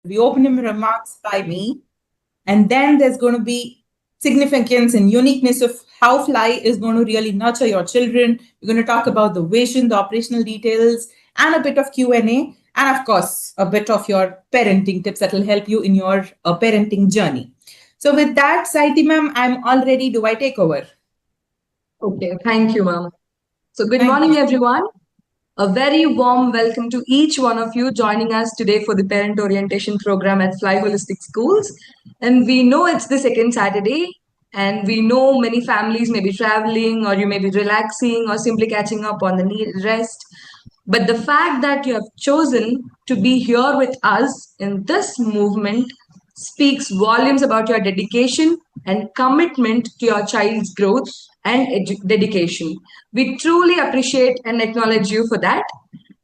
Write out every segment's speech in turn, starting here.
be opening remarks by me. And then there's going to be significance and uniqueness of how Fly is going to really nurture your children. We're going to talk about the vision, the operational details, and a bit of Q&A. And of course, a bit of your parenting tips that will help you in your parenting journey. So with that, Saihithi ma'am, I'm all ready. Do I take over? Okay, thank you, ma'am. So good morning, everyone. A very warm welcome to each one of you joining us today for the parent orientation program at Fly Holistic Schools. And we know it's the second Saturday, and we know many families may be traveling, or you may be relaxing, or simply catching up on the rest. But the fact that you have chosen to be here with us in this movement speaks volumes about your dedication and commitment to your child's growth and dedication. We truly appreciate and acknowledge you for that.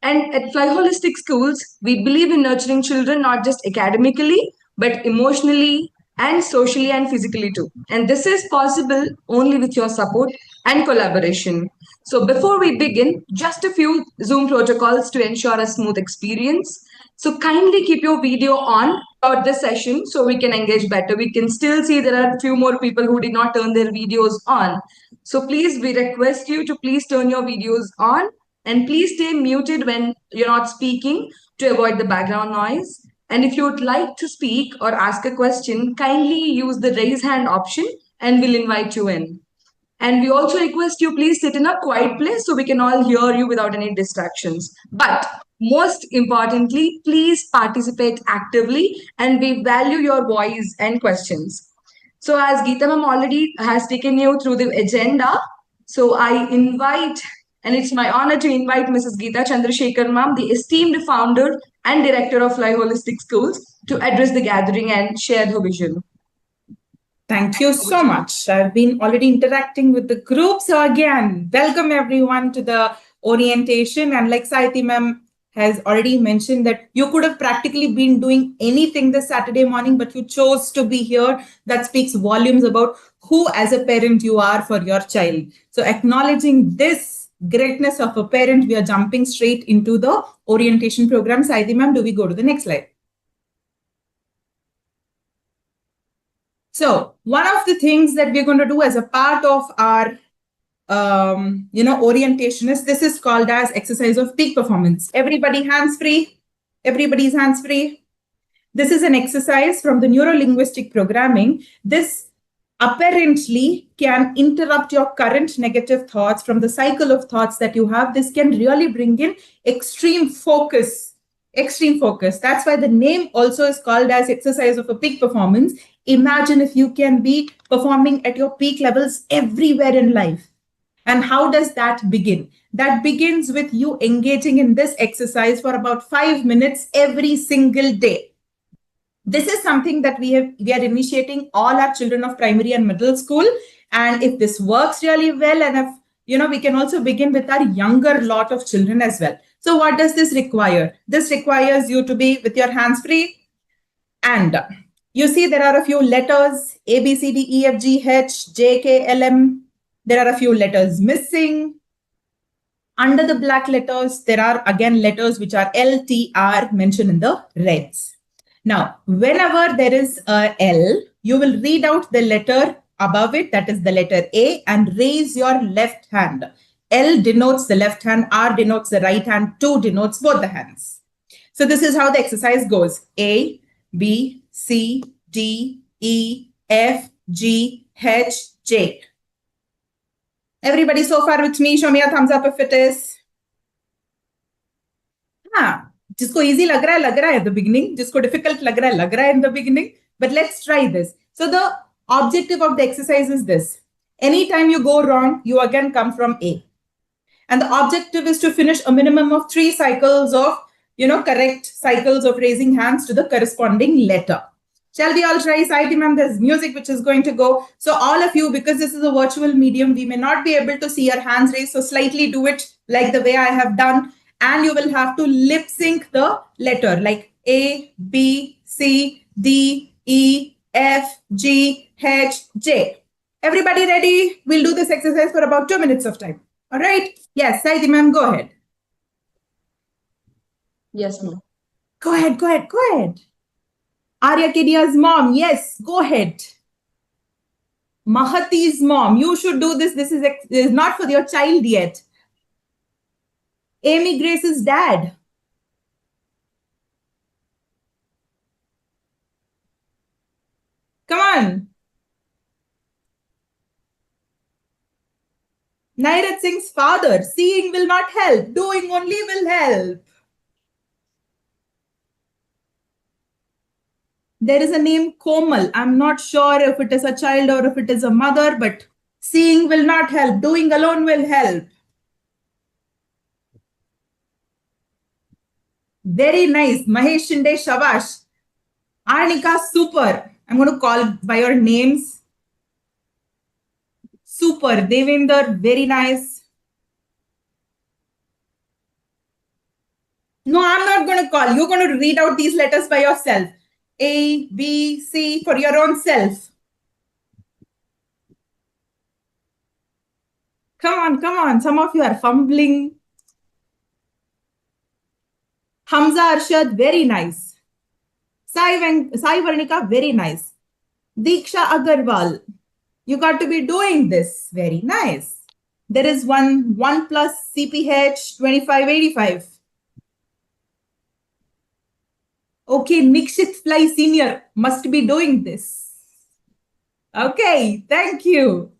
And at Fly Holistic Schools, we believe in nurturing children not just academically, but emotionally and socially and physically too. And this is possible only with your support and collaboration. So before we begin, just a few Zoom protocols to ensure a smooth experience. So kindly keep your video on throughout the session so we can engage better. We can still see there are a few more people who did not turn their videos on. So please, we request you to please turn your videos on, and please stay muted when you're not speaking to avoid the background noise. And if you would like to speak or ask a question, kindly use the raise hand option and we'll invite you in. And we also request you please sit in a quiet place so we can all hear you without any distractions. But most importantly, please participate actively and we value your voice and questions. So as Geetha ma'am already has taken you through the agenda, so I invite, and it's my honor to invite Mrs.Geetha Chandra Sekhar ma'am, the esteemed founder and director of Fly Holistic Schools, to address the gathering and share her vision. Thank you so much. I've been already interacting with the group. So again, welcome everyone to the orientation. And like Saihithi ma'am has already mentioned that you could have practically been doing anything this Saturday morning, but you chose to be here. That speaks volumes about who as a parent you are for your child. So acknowledging this greatness of a parent, we are jumping straight into the orientation program. Saihithi ma'am, do we go to the next slide? So one of the things that we're going to do as a part of our orientation is this is called as exercise of peak performance. Everybody hands free. Everybody's hands free. This is an exercise from the neuro-linguistic programming. This apparently can interrupt your current negative thoughts from the cycle of thoughts that you have. This can really bring in extreme focus. Extreme focus. That's why the name also is called as exercise of a peak performance. Imagine if you can be performing at your peak levels everywhere in life. And how does that begin? That begins with you engaging in this exercise for about 5 minutes every single day. This is something that we are initiating all our children of primary and middle school. And if this works really well, and if we can also begin with our younger lot of children as well. So what does this require? This requires you to be with your hands free. And you see there are a few letters, A, B, C, D, E, F, G, H, J, K, L, M. There are a few letters missing. Under the black letters, there are again letters which are L, T, R mentioned in the reds. Now, whenever there is a L, you will read out the letter above it, that is the letter A, and raise your left hand. L denotes the left hand, R denotes the right hand, 2 denotes both the hands. So this is how the exercise goes. A, B, C, D, E, F, G, H, J. Everybody so far with me, show me a thumbs up if it is. जिसको easy लग रहा है at the beginning, जिसको difficult लग रहा है in the beginning, but let's try this. So the objective of the exercise is this. Anytime you go wrong, you again come from A. And the objective is to finish a minimum of 3 cycles of, correct cycles of raising hands to the corresponding letter. Shall we all try? Saihithi ma'am, there's music which is going to go. So all of you, because this is a virtual medium, we may not be able to see your hands raised. So slightly do it like the way I have done. And you will have to lip sync the letter like A, B, C, D, E, F, G, H, J. Everybody ready? We'll do this exercise for about 2 minutes of time. All right? Yes, Saihithi ma'am, go ahead. Yes, ma'am. Go ahead. Arya Kedia's mom, yes, go ahead. Mahati's mom, you should do this. This is not for your child yet. Amy Grace's dad. Come on. Nairat Singh's father, seeing will not help, doing only will help. There is a name Komal. I'm not sure if it is a child or if it is a mother, but seeing will not help, doing alone will help. Very nice. Mahesh Shinde, Shabash. Arnika, super. I'm going to call by your names. Super. Devinder, very nice. No, I'm not going to call. You're going to read out these letters by yourself. A, B, C for your own self. Come on, come on. Some of you are fumbling. Hamza Arshad, very nice. Sai Varnika, very nice. Diksha Agarwal, you got to be doing this. Very nice. There is one plus CPH 2585. Okay, Nikshit Fly Senior must be doing this. Okay, thank you.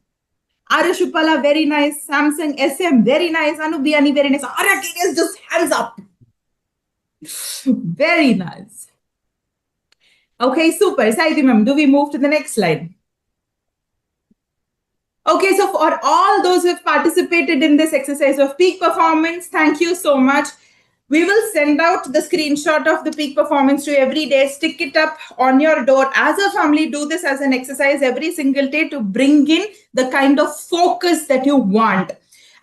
Arashupala, very nice. Samsung SM, very nice. Anubiani, very nice. Arya is just hands up. Very nice. Okay, super. Saihithi ma'am, do we move to the next slide? Okay, so for all those who have participated in this exercise of peak performance, thank you so much. We will send out the screenshot of the peak performance to every day, stick it up on your door. As a family, do this as an exercise every single day to bring in the kind of focus that you want.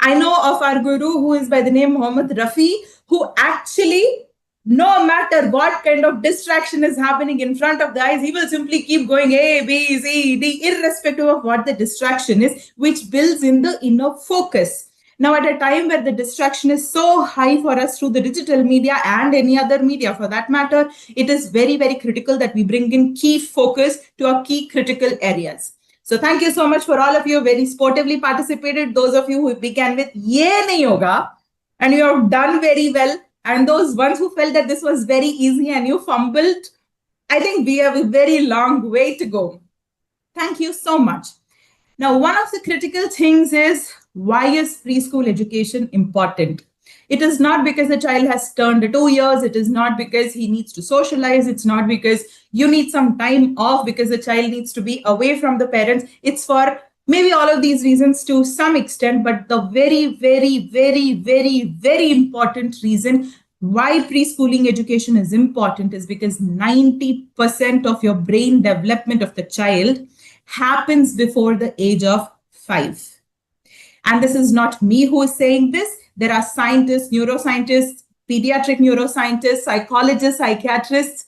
I know of our guru who is by the name Mohammad Rafi, who actually, no matter what kind of distraction is happening in front of the eyes, he will simply keep going A, B, C, D, irrespective of what the distraction is, which builds in the inner focus. Now, at a time where the distraction is so high for us through the digital media and any other media for that matter, it is very, very critical that we bring in key focus to our key critical areas. So thank you so much for all of you who very sportively participated. Those of you who began with Ye Nahi Hoga, and you have done very well. And those ones who felt that this was very easy and you fumbled, I think we have a very long way to go. Thank you so much. Now, one of the critical things is, why is preschool education important? It is not because the child has turned 2 years. It is not because he needs to socialize. It's not because you need some time off because the child needs to be away from the parents. It's for maybe all of these reasons to some extent, but the very, very, very, very, very important reason why preschooling education is important is because 90% of your brain development of the child happens before the age of 5. And this is not me who is saying this. There are scientists, neuroscientists, pediatric neuroscientists, psychologists, psychiatrists,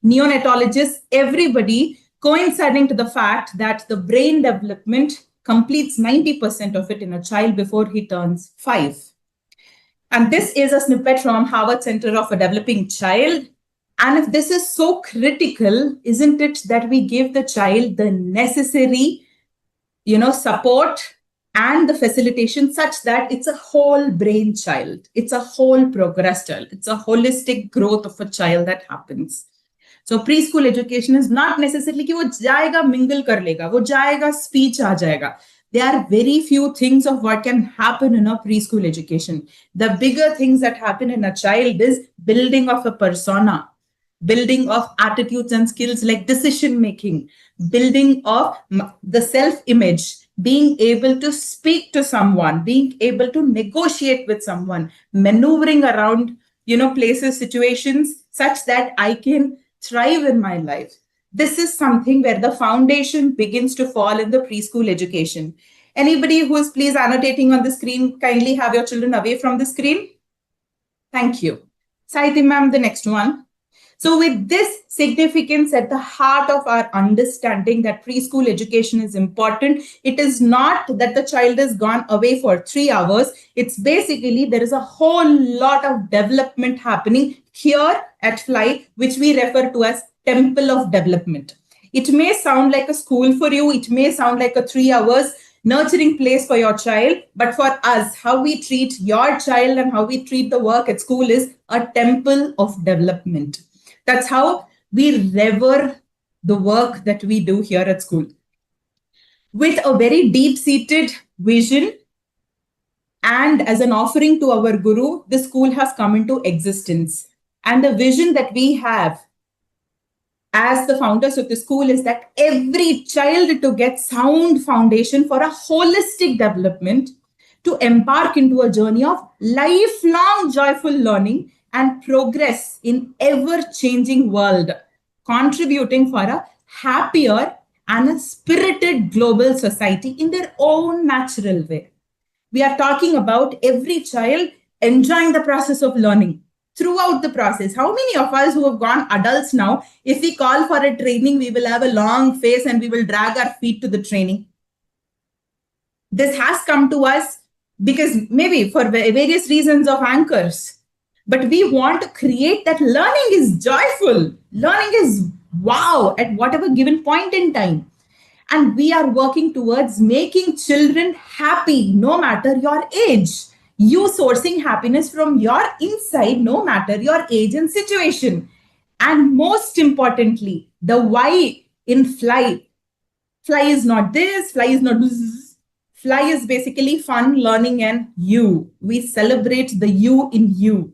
neonatologists, everybody coinciding to the fact that the brain development completes 90% of it in a child before he turns 5. And this is a snippet from Harvard Center of a Developing Child. And if this is so critical, isn't it that we give the child the necessary, support and the facilitation such that it's a whole brain child. It's a whole progress child. It's a holistic growth of a child that happens. So preschool education is not necessarily कि वो जाएगा mingle कर लेगा, वो जाएगा speech आ जाएगा. There are very few things of what can happen in a preschool education. The bigger things that happen in a child is building of a persona, building of attitudes and skills like decision making, building of the self-image, being able to speak to someone, being able to negotiate with someone, maneuvering around, places, situations such that I can thrive in my life. This is something where the foundation begins to fall in the preschool education. Anybody who is please annotating on the screen, kindly have your children away from the screen. Thank you. Saihithi ma'am, the next one. So with this significance at the heart of our understanding that preschool education is important, it is not that the child is gone away for 3 hours. It's basically there is a whole lot of development happening here at Fly, which we refer to as temple of development. It may sound like a school for you. It may sound like a 3 hours nurturing place for your child. But for us, how we treat your child and how we treat the work at school is a temple of development. That's how we revere the work that we do here at school. With a very deep-seated vision and as an offering to our Guru, the school has come into existence. And the vision that we have as the founders of the school is that every child to get sound foundation for a holistic development, to embark into a journey of lifelong joyful learning and progress in ever-changing world, contributing for a happier and a spirited global society in their own natural way. We are talking about every child enjoying the process of learning throughout the process. How many of us who have gone adults now, if we call for a training, we will have a long face and we will drag our feet to the training? This has come to us because maybe for various reasons of anchors. But we want to create that learning is joyful. Learning is wow at whatever given point in time. And we are working towards making children happy no matter your age. You sourcing happiness from your inside no matter your age and situation. And most importantly, the why in fly. Fly is not this, fly is not this. Fly is basically fun, learning, and you. We celebrate the you in you.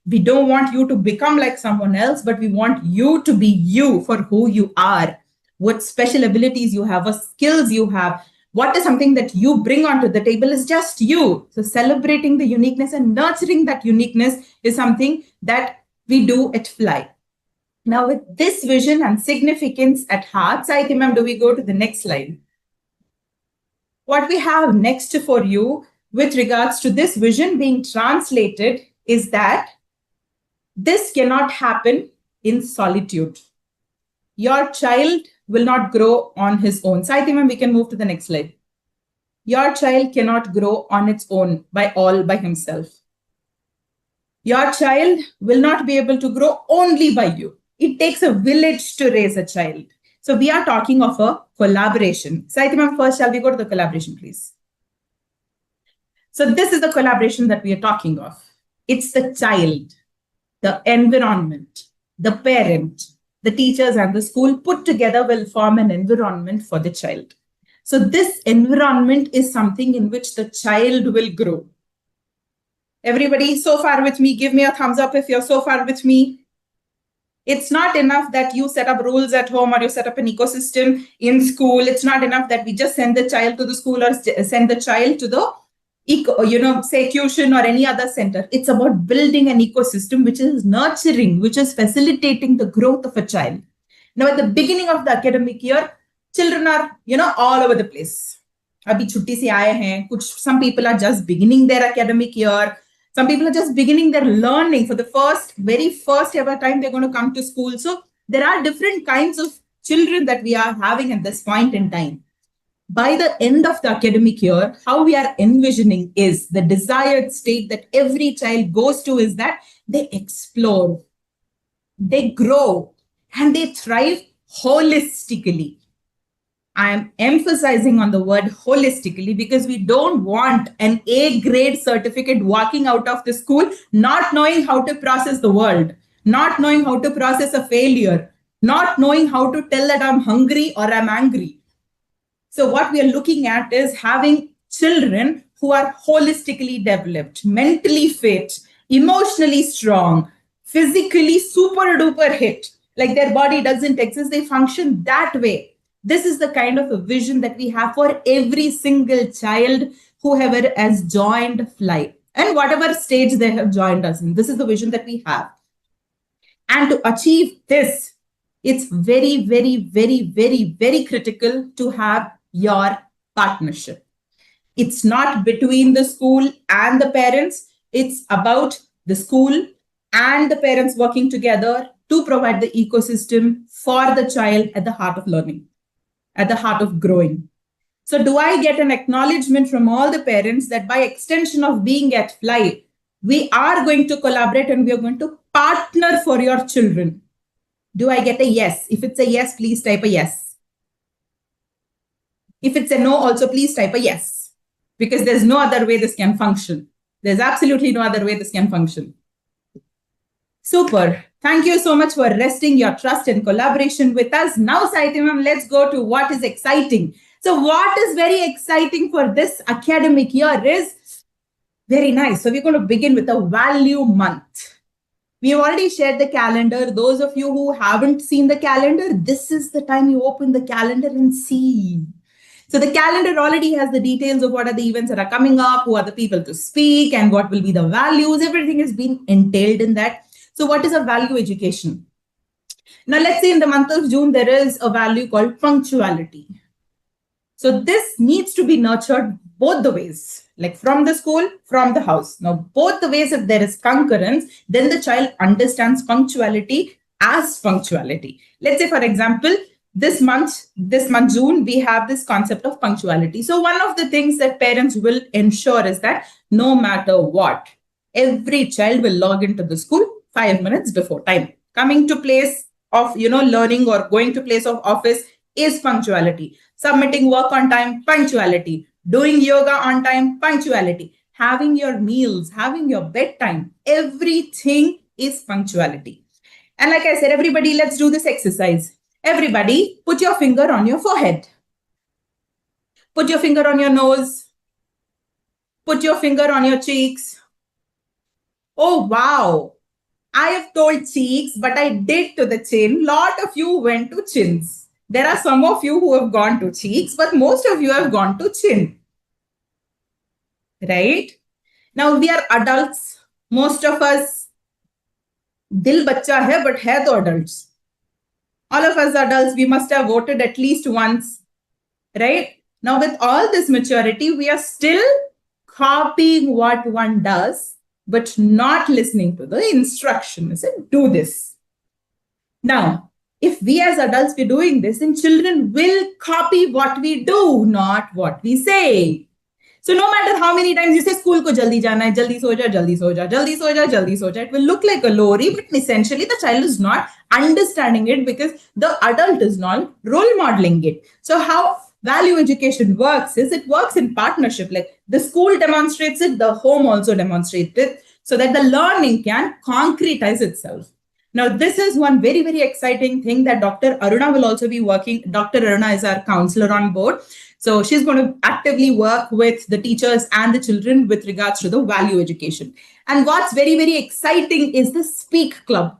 We don't want you to become like someone else, but we want you to be you for who you are. What special abilities you have, what skills you have, what is something that you bring onto the table is just you. So celebrating the uniqueness and nurturing that uniqueness is something that we do at Fly. Now with this vision and significance at heart, Saihithi ma'am, do we go to the next slide? What we have next for you with regards to this vision being translated is that this cannot happen in solitude. Your child will not grow on his own. Saihithi ma'am, we can move to the next slide. Your child cannot grow on its own by himself. Your child will not be able to grow only by you. It takes a village to raise a child. So we are talking of a collaboration. Saihithi ma'am, first shall we go to the collaboration, please? So this is the collaboration that we are talking of. It's the child, the environment, the parent, the teachers and the school put together will form an environment for the child. So this environment is something in which the child will grow. Everybody so far with me, give me a thumbs up if you're so far with me. It's not enough that you set up rules at home or you set up an ecosystem in school. It's not enough that we just send the child to the school or send the child to the say tuition or any other center. It's about building an ecosystem which is nurturing, which is facilitating the growth of a child. Now, at the beginning of the academic year, children are, all over the place. Abhi chutti se aaye hain. Some people are just beginning their academic year. Some people are just beginning their learning for the very first ever time they're going to come to school. So there are different kinds of children that we are having at this point in time. By the end of the academic year, how we are envisioning is the desired state that every child goes to is that they explore, they grow, and they thrive holistically. I am emphasizing on the word holistically because we don't want an A grade certificate walking out of the school, not knowing how to process the world, not knowing how to process a failure, not knowing how to tell that I'm hungry or I'm angry. So what we are looking at is having children who are holistically developed, mentally fit, emotionally strong, physically super duper hit, like their body doesn't exist, they function that way. This is the kind of a vision that we have for every single child whoever has joined Fly and whatever stage they have joined us in. This is the vision that we have. And to achieve this, it's very, very, very, very, very critical to have your partnership. It's not between the school and the parents. It's about the school and the parents working together to provide the ecosystem for the child at the heart of learning, at the heart of growing. So do I get an acknowledgement from all the parents that by extension of being at Fly, we are going to collaborate and we are going to partner for your children? Do I get a yes? If it's a yes, please type a yes. If it's a no, also please type a yes. Because there's no other way this can function. There's absolutely no other way this can function. Super. Thank you so much for resting your trust and collaboration with us. Now, Saihithi ma'am, let's go to what is exciting. So what is very exciting for this academic year is very nice. So we're going to begin with a value month. We've already shared the calendar. Those of you who haven't seen the calendar, this is the time you open the calendar and see. So the calendar already has the details of what are the events that are coming up, who are the people to speak, and what will be the values. Everything has been entailed in that. So what is a value education? Now, let's say in the month of June, there is a value called punctuality. So this needs to be nurtured both the ways, like from the school, from the house. Now, both the ways, if there is concurrence, then the child understands punctuality as punctuality. Let's say, for example, this month, June, we have this concept of punctuality. So one of the things that parents will ensure is that no matter what, every child will log into the school 5 minutes before time. Coming to place of, learning or going to place of office is punctuality. Submitting work on time, punctuality. Doing yoga on time, punctuality. Having your meals, having your bedtime, everything is punctuality. And like I said, everybody, let's do this exercise. Everybody, put your finger on your forehead. Put your finger on your nose. Put your finger on your cheeks. Oh, wow. I have told cheeks, but I did to the chin. Lot of you went to chins. There are some of you who have gone to cheeks, but most of you have gone to chin. Right? Now we are adults. Most of us, dil bachcha hai, but hai to adults. All of us adults, we must have voted at least once. Right? Now with all this maturity, we are still copying what one does, but not listening to the instructions and do this. Now, if we as adults be doing this, then children will copy what we do, not what we say. So no matter how many times you say school ko jaldi jana hai, jaldi so ja, jaldi so ja, jaldi so ja, jaldi so ja, it will look like a lorry, but essentially the child is not understanding it because the adult is not role modeling it. So how value education works is it works in partnership. Like the school demonstrates it, the home also demonstrates it, so that the learning can concretize itself. Now, this is one very, very exciting thing that Dr. Aruna will also be working. Dr. Aruna is our counselor on board. So she's going to actively work with the teachers and the children with regards to the value education. And what's very, very exciting is the Speak Club.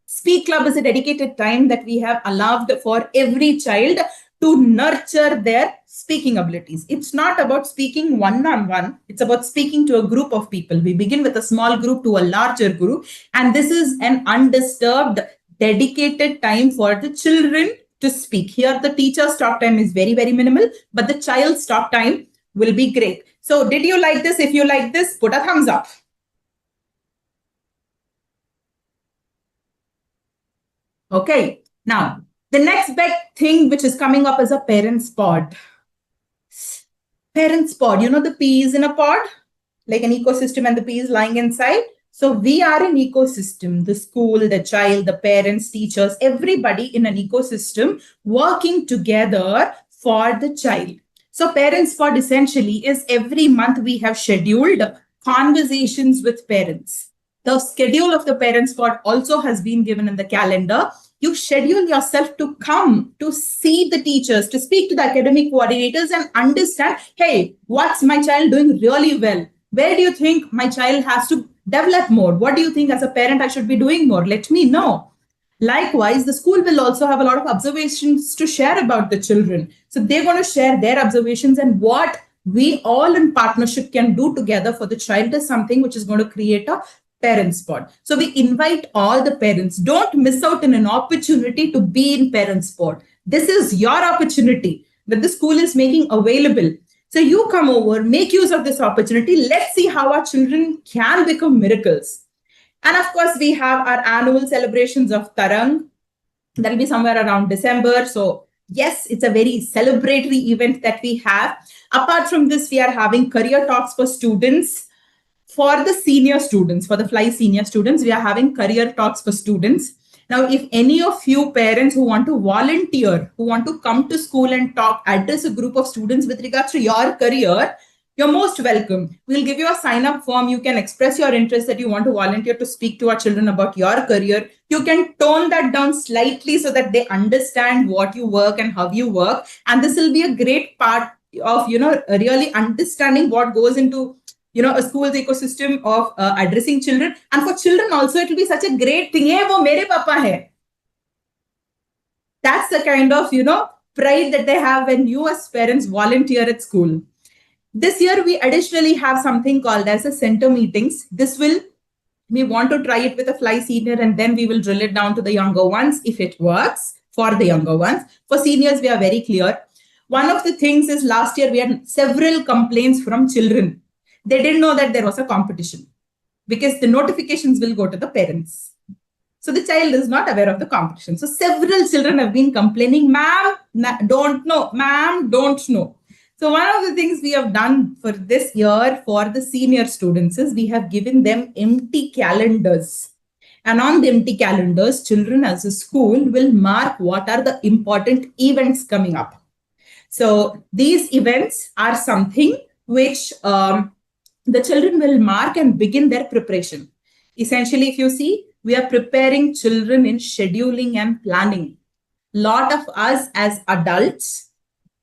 Speak Club is a dedicated time that we have allowed for every child to nurture their speaking abilities. It's not about speaking one-on-one. It's about speaking to a group of people. We begin with a small group to a larger group. And this is an undisturbed, dedicated time for the children to speak. Here, the teacher's talk time is very, very minimal, but the child's talk time will be great. So did you like this? If you like this, put a thumbs up. Okay, now the next big thing which is coming up is a parents pod. Parents pod, you know the peas in a pod, like an ecosystem and the peas lying inside. So we are an ecosystem, the school, the child, the parents, teachers, everybody in an ecosystem working together for the child. So parents pod essentially is every month we have scheduled conversations with parents. The schedule of the parents pod also has been given in the calendar. You schedule yourself to come to see the teachers, to speak to the academic coordinators and understand, hey, what's my child doing really well? Where do you think my child has to develop more? What do you think as a parent I should be doing more? Let me know. Likewise, the school will also have a lot of observations to share about the children. So they're going to share their observations, and what we all in partnership can do together for the child is something which is going to create a parents pod. So we invite all the parents. Don't miss out on an opportunity to be in parents pod. This is your opportunity that the school is making available. So you come over, make use of this opportunity. Let's see how our children can become miracles. And of course, we have our annual celebrations of Tarang. That'll be somewhere around December. So yes, it's a very celebratory event that we have. Apart from this, we are having career talks for students. For the senior students, for the Fly senior students, we are having career talks for students. Now, if any of you parents who want to volunteer, who want to come to school and talk, address a group of students with regards to your career, you're most welcome. We'll give you a sign-up form. You can express your interest that you want to volunteer to speak to our children about your career. You can tone that down slightly so that they understand what you work and how you work. And this will be a great part of, really understanding what goes into, a school's ecosystem of addressing children. And for children also, it will be such a great thing. Hey, wo mere papa hai. That's the kind of, pride that they have when you as parents volunteer at school. This year, we additionally have something called as a center meetings. We want to try it with a fly senior, and then we will drill it down to the younger ones if it works for the younger ones. For seniors, we are very clear. One of the things is last year, we had several complaints from children. They didn't know that there was a competition because the notifications will go to the parents. So the child is not aware of the competition. So several children have been complaining, ma'am, don't know, ma'am, don't know. So one of the things we have done for this year for the senior students is we have given them empty calendars. And on the empty calendars, children as a school will mark what are the important events coming up. So these events are something which the children will mark and begin their preparation. Essentially, if you see, we are preparing children in scheduling and planning. Lot of us as adults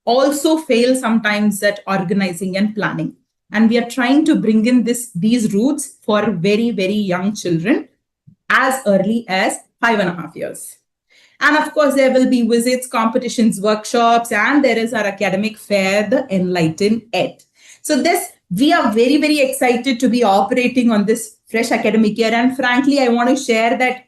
also fail sometimes at organizing and planning. And we are trying to bring in these roots for very, very young children as early as 5.5 years. And of course, there will be visits, competitions, workshops, and there is our academic fair, the Enlighten Ed. So we are very, very excited to be operating on this fresh academic year. And frankly, I want to share that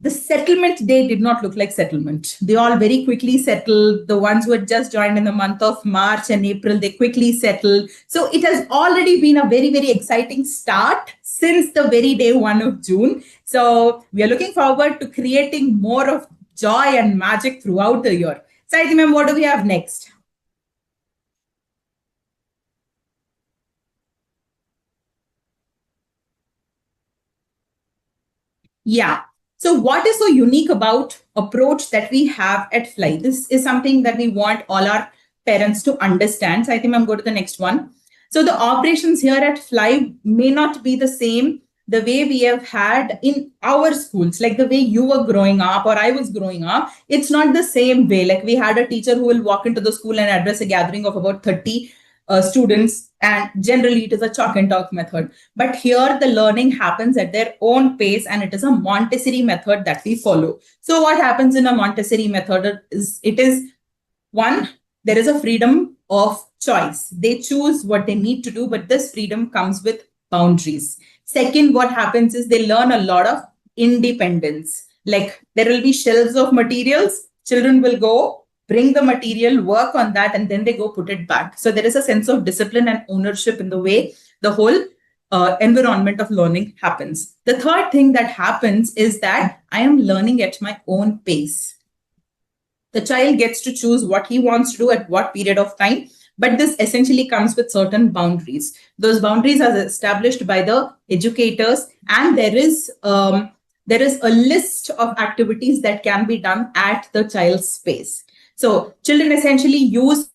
the settlement day did not look like settlement. They all very quickly settled. The ones who had just joined in the month of March and April, they quickly settled. So it has already been a very, very exciting start since the very day 1 of June. So we are looking forward to creating more of joy and magic throughout the year. Saihithi ma'am, what do we have next? Yeah. So what is so unique about approach that we have at Fly? This is something that we want all our parents to understand. So I think I'm going to the next one. So the operations here at Fly may not be the same the way we have had in our schools, like the way you were growing up or I was growing up. It's not the same way. Like we had a teacher who will walk into the school and address a gathering of about 30 students, and generally it is a chalk and talk method. But here the learning happens at their own pace, and it is a Montessori method that we follow. So what happens in a Montessori method is one, there is a freedom of choice. They choose what they need to do, but this freedom comes with boundaries. Second, what happens is they learn a lot of independence. Like there will be shelves of materials, children will go bring the material, work on that, and then they go put it back. So there is a sense of discipline and ownership in the way the whole environment of learning happens. The third thing that happens is that I am learning at my own pace. The child gets to choose what he wants to do at what period of time, but this essentially comes with certain boundaries. Those boundaries are established by the educators, and there is a list of activities that can be done at the child's pace. So children essentially use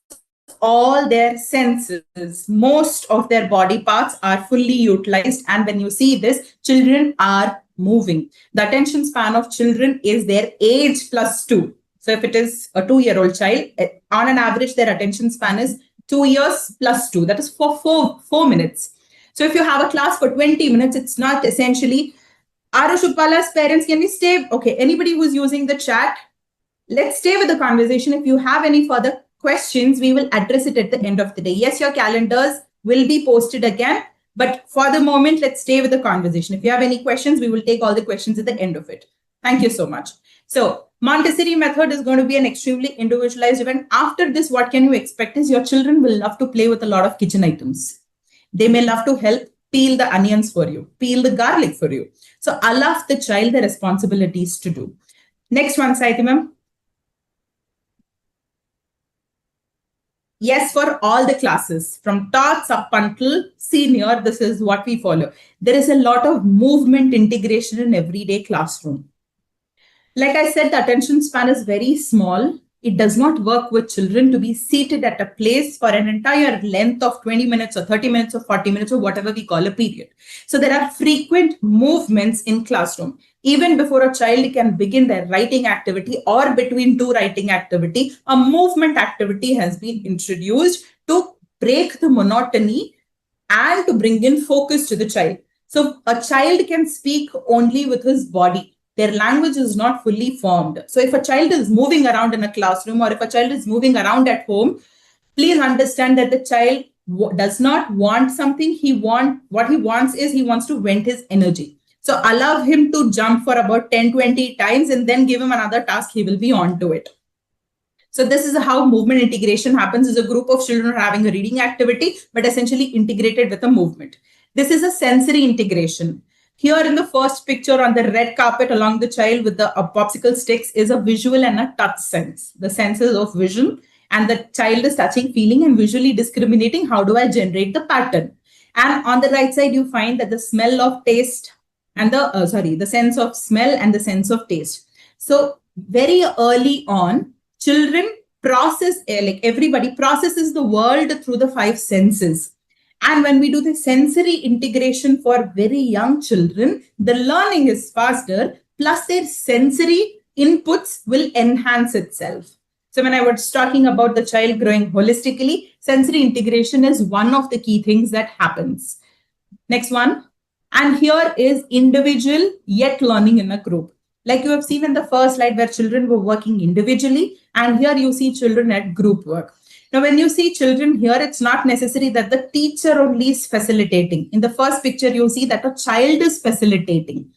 all their senses. Most of their body parts are fully utilized. And when you see this, children are moving. The attention span of children is their age plus 2. So if it is a 2-year-old child, on an average, their attention span is 2 years plus 2. That is for 4 minutes. So if you have a class for 20 minutes, it's not essentially, Arushupala's parents, can we stay? Okay, anybody who's using the chat, let's stay with the conversation. If you have any further questions, we will address it at the end of the day. Yes, your calendars will be posted again, but for the moment, let's stay with the conversation. If you have any questions, we will take all the questions at the end of it. Thank you so much. So Montessori method is going to be an extremely individualized event. After this, what can you expect is your children will love to play with a lot of kitchen items. They may love to help peel the onions for you, peel the garlic for you. So allow the child the responsibilities to do. Next one, Saihithi ma'am. Yes, for all the classes, from tots up until senior, this is what we follow. There is a lot of movement integration in everyday classroom. Like I said, the attention span is very small. It does not work with children to be seated at a place for an entire length of 20 minutes or 30 minutes or 40 minutes or whatever we call a period. So there are frequent movements in classroom. Even before a child can begin their writing activity or between two writing activity, a movement activity has been introduced to break the monotony and to bring in focus to the child. So a child can speak only with his body. Their language is not fully formed. So if a child is moving around in a classroom or if a child is moving around at home, please understand that the child does not want something. What he wants is he wants to vent his energy. So allow him to jump for about 10, 20 times and then give him another task. He will be on to it. So this is how movement integration happens. Is a group of children having a reading activity, but essentially integrated with a movement. This is a sensory integration. Here in the first picture on the red carpet along the child with the popsicle sticks is a visual and a touch sense. The senses of vision, and the child is touching, feeling, and visually discriminating. How do I generate the pattern? And on the right side, you find that the smell of taste and the sense of smell and the sense of taste. So very early on, children process, like everybody processes the world through the five senses. And when we do the sensory integration for very young children, the learning is faster, plus their sensory inputs will enhance itself. So when I was talking about the child growing holistically, sensory integration is one of the key things that happens. Next one. And here is individual yet learning in a group. Like you have seen in the first slide where children were working individually, and here you see children at group work. Now, when you see children here, it's not necessary that the teacher only is facilitating. In the first picture, you see that a child is facilitating.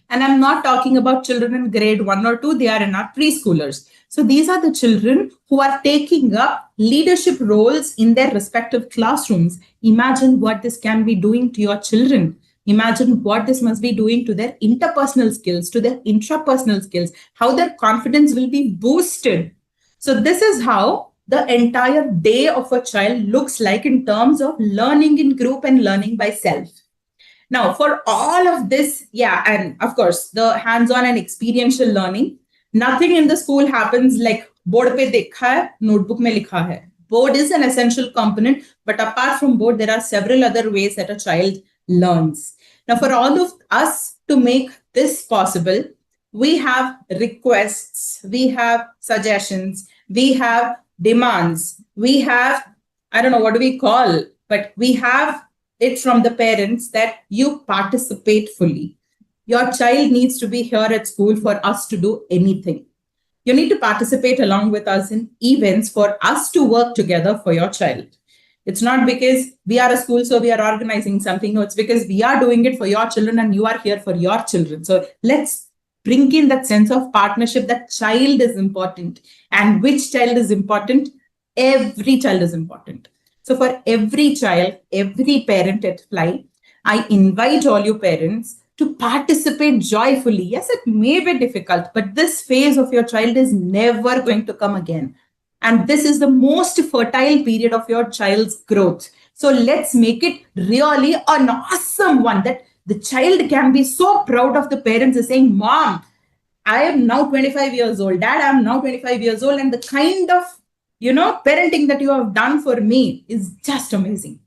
And I'm not talking about children in grade 1 or 2, they are in our preschoolers. So these are the children who are taking up leadership roles in their respective classrooms. Imagine what this can be doing to your children. Imagine what this must be doing to their interpersonal skills, to their intrapersonal skills, how their confidence will be boosted. So this is how the entire day of a child looks like in terms of learning in group and learning by self. Now, for all of this, and of course, the hands-on and experiential learning, nothing in the school happens like board pe dekha hai, notebook mein likha hai. Board is an essential component, but apart from board, there are several other ways that a child learns. Now, for all of us to make this possible, we have requests, we have suggestions, we have demands, we have, I don't know, what do we call, but we have it from the parents that you participate fully. Your child needs to be here at school for us to do anything. You need to participate along with us in events for us to work together for your child. It's not because we are a school, so we are organizing something. No, it's because we are doing it for your children and you are here for your children. So let's bring in that sense of partnership. That child is important. And which child is important? Every child is important. So for every child, every parent at Fly, I invite all you parents to participate joyfully. Yes, it may be difficult, but this phase of your child is never going to come again. And this is the most fertile period of your child's growth. So let's make it really an awesome one that the child can be so proud of the parents is saying, Mom, I am now 25 years old. Dad, I am now 25 years old. And the kind of parenting that you have done for me is just amazing.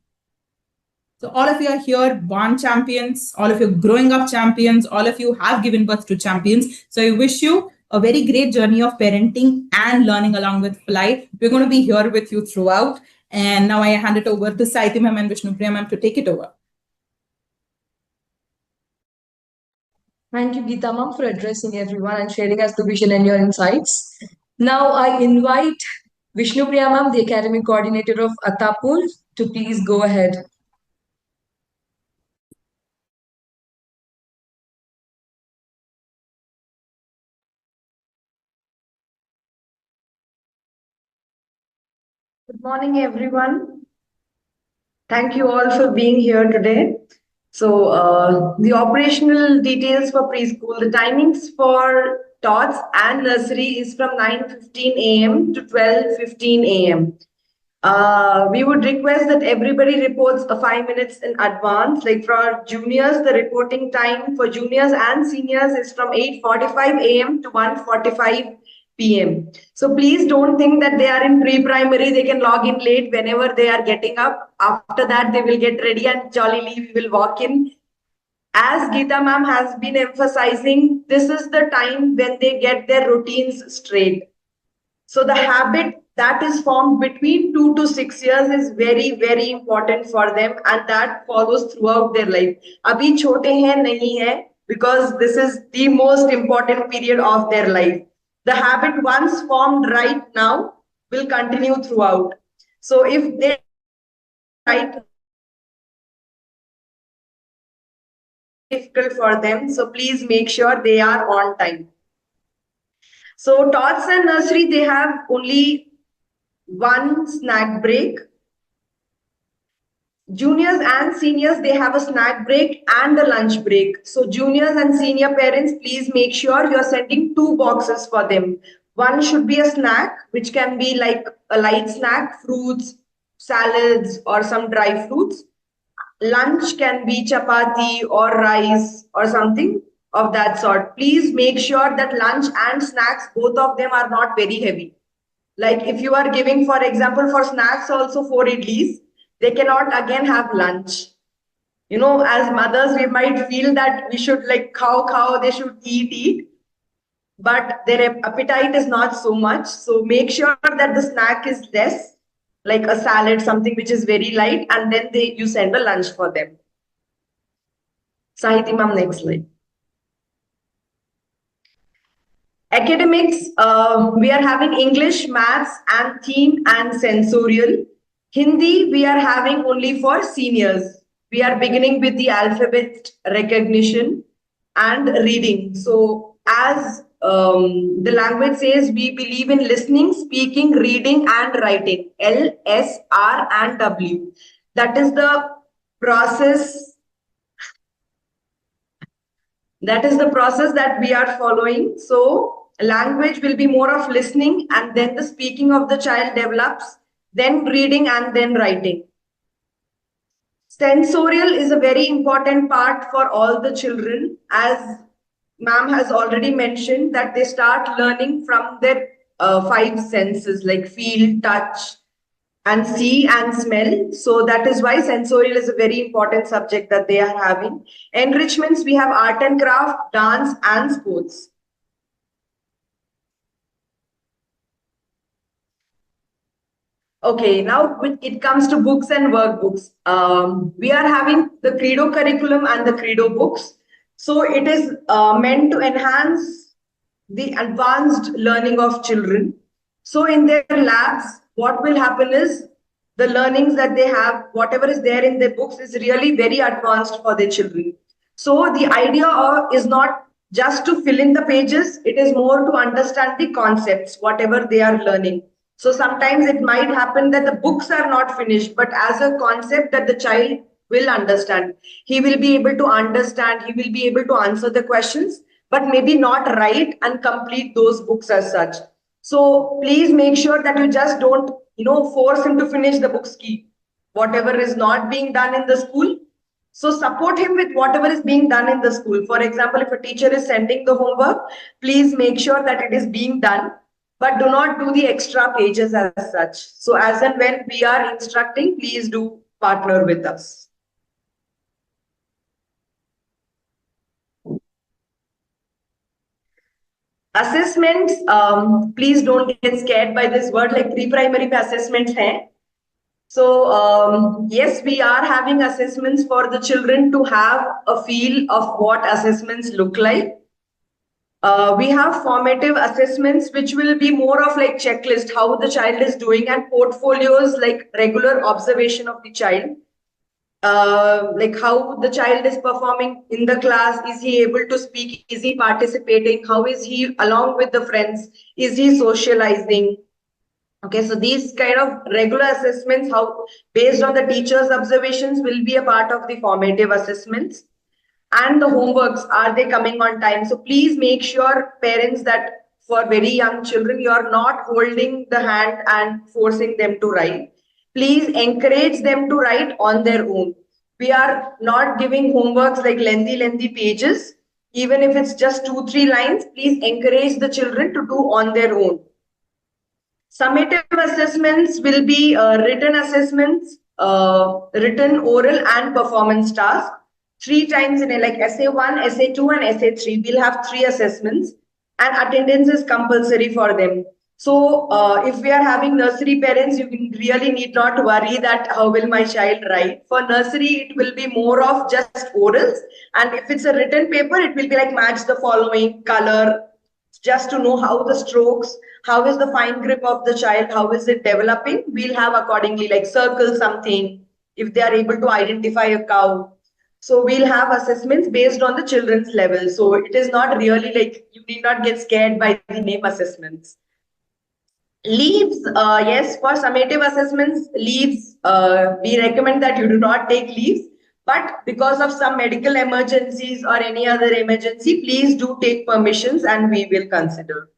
So all of you are here, born champions, all of you growing up champions, all of you have given birth to champions. So I wish you a very great journey of parenting and learning along with Fly. We're going to be here with you throughout. And now I hand it over to Saihithi ma'am and Vishnu Priya ma'am to take it over. Thank you, Geetha ma'am, for addressing everyone and sharing us the vision and your insights. Now I invite Vishnu Priya ma'am, the Academic Coordinator of Attapur, to please go ahead. Good morning, everyone. Thank you all for being here today. So the operational details for preschool, the timings for tots and nursery is from 9:15 a.m. to 12:15 a.m. We would request that everybody reports 5 minutes in advance. Like for our juniors, the reporting time for juniors and seniors is from 8:45 a.m. to 1:45 p.m. So please don't think that they are in pre-primary, they can log in late whenever they are getting up. After that, they will get ready and jollily we will walk in. As Geetha ma'am has been emphasizing, this is the time when they get their routines straight. So the habit that is formed between 2 to 6 years is very, very important for them, and that follows throughout their life. Abhi chote hain, nahi hai, because this is the most important period of their life. The habit once formed right now will continue throughout. So if they right difficult for them, so please make sure they are on time. So tots and nursery, they have only one snack break. Juniors and seniors, they have a snack break and a lunch break. So juniors and senior parents, please make sure you're sending 2 boxes for them. One should be a snack, which can be like a light snack, fruits, salads, or some dry fruits. Lunch can be chapati or rice or something of that sort. Please make sure that lunch and snacks, both of them are not very heavy. Like if you are giving, for example, for snacks also 4 idlis, they cannot again have lunch. You know, as mothers, we might feel that we should like cow, they should eat, but their appetite is not so much. So make sure that the snack is less, like a salad, something which is very light, and then you send a lunch for them. Saihithi ma'am, next slide. Academics, we are having English, maths, and theme and sensorial. Hindi, we are having only for seniors. We are beginning with the alphabet recognition and reading. So as the language says, we believe in listening, speaking, reading, and writing. L, S, R, and W. That is the process. That is the process that we are following. So language will be more of listening, and then the speaking of the child develops, then reading, and then writing. Sensorial is a very important part for all the children, as ma'am has already mentioned, that they start learning from their 5 senses like feel, touch, and see and smell. So that is why sensorial is a very important subject that they are having. Enrichments, we have art and craft, dance, and sports. Okay, now when it comes to books and workbooks, we are having the Credo curriculum and the Credo books. So it is meant to enhance the advanced learning of children. So in their labs, what will happen is the learnings that they have, whatever is there in their books is really very advanced for their children. So the idea is not just to fill in the pages, it is more to understand the concepts, whatever they are learning. So sometimes it might happen that the books are not finished, but as a concept that the child will understand. He will be able to understand, he will be able to answer the questions, but maybe not write and complete those books as such. So please make sure that you just don't, force him to finish the books key. Whatever is not being done in the school, so support him with whatever is being done in the school. For example, if a teacher is sending the homework, please make sure that it is being done, but do not do the extra pages as such. So as and when we are instructing, please do partner with us. Assessments, please don't get scared by this word, like pre-primary assessments hai. So yes, we are having assessments for the children to have a feel of what assessments look like. We have formative assessments, which will be more of like checklist, how the child is doing, and portfolios like regular observation of the child. Like how the child is performing in the class, is he able to speak, is he participating, how is he along with the friends, is he socializing. Okay, so these kind of regular assessments, how based on the teacher's observations, will be a part of the formative assessments. And the homeworks, are they coming on time? So please make sure, parents, that for very young children, you are not holding the hand and forcing them to write. Please encourage them to write on their own. We are not giving homeworks like lengthy pages. Even if it's just 2-3 lines, please encourage the children to do on their own. Summative assessments will be written assessments, written, oral, and performance tasks. 3 times in a, like essay 1, essay 2, and essay 3. We'll have 3 assessments, and attendance is compulsory for them. So if we are having nursery parents, you really need not worry that how will my child write. For nursery, it will be more of just orals. And if it's a written paper, it will be like match the following color, just to know how the strokes, how is the fine grip of the child, how is it developing. We'll have accordingly like circle something if they are able to identify a cow. So we'll have assessments based on the children's level. So it is not really like you need not get scared by the name assessments. Leaves, yes, for summative assessments, leaves, we recommend that you do not take leaves. But because of some medical emergencies or any other emergency, please do take permissions and we will consider.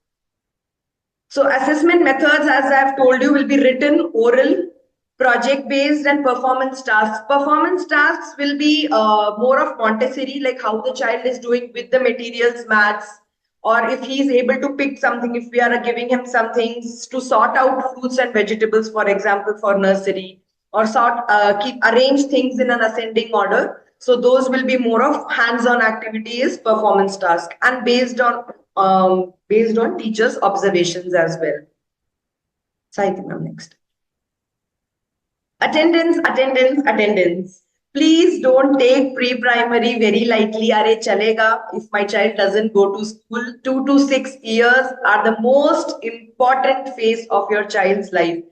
So assessment methods, as I have told you, will be written, oral, project-based, and performance tasks. Performance tasks will be more of Montessori, like how the child is doing with the materials, maths, or if he is able to pick something, if we are giving him some things to sort out fruits and vegetables, for example, for nursery, or arrange things in an ascending order. So those will be more of hands-on activities, performance task, and based on teachers' observations as well. Saihithi ma'am, next. Attendance. Please don't take pre-primary very lightly. Are chalega if my child doesn't go to school. 2 to 6 years are the most important phase of your child's life.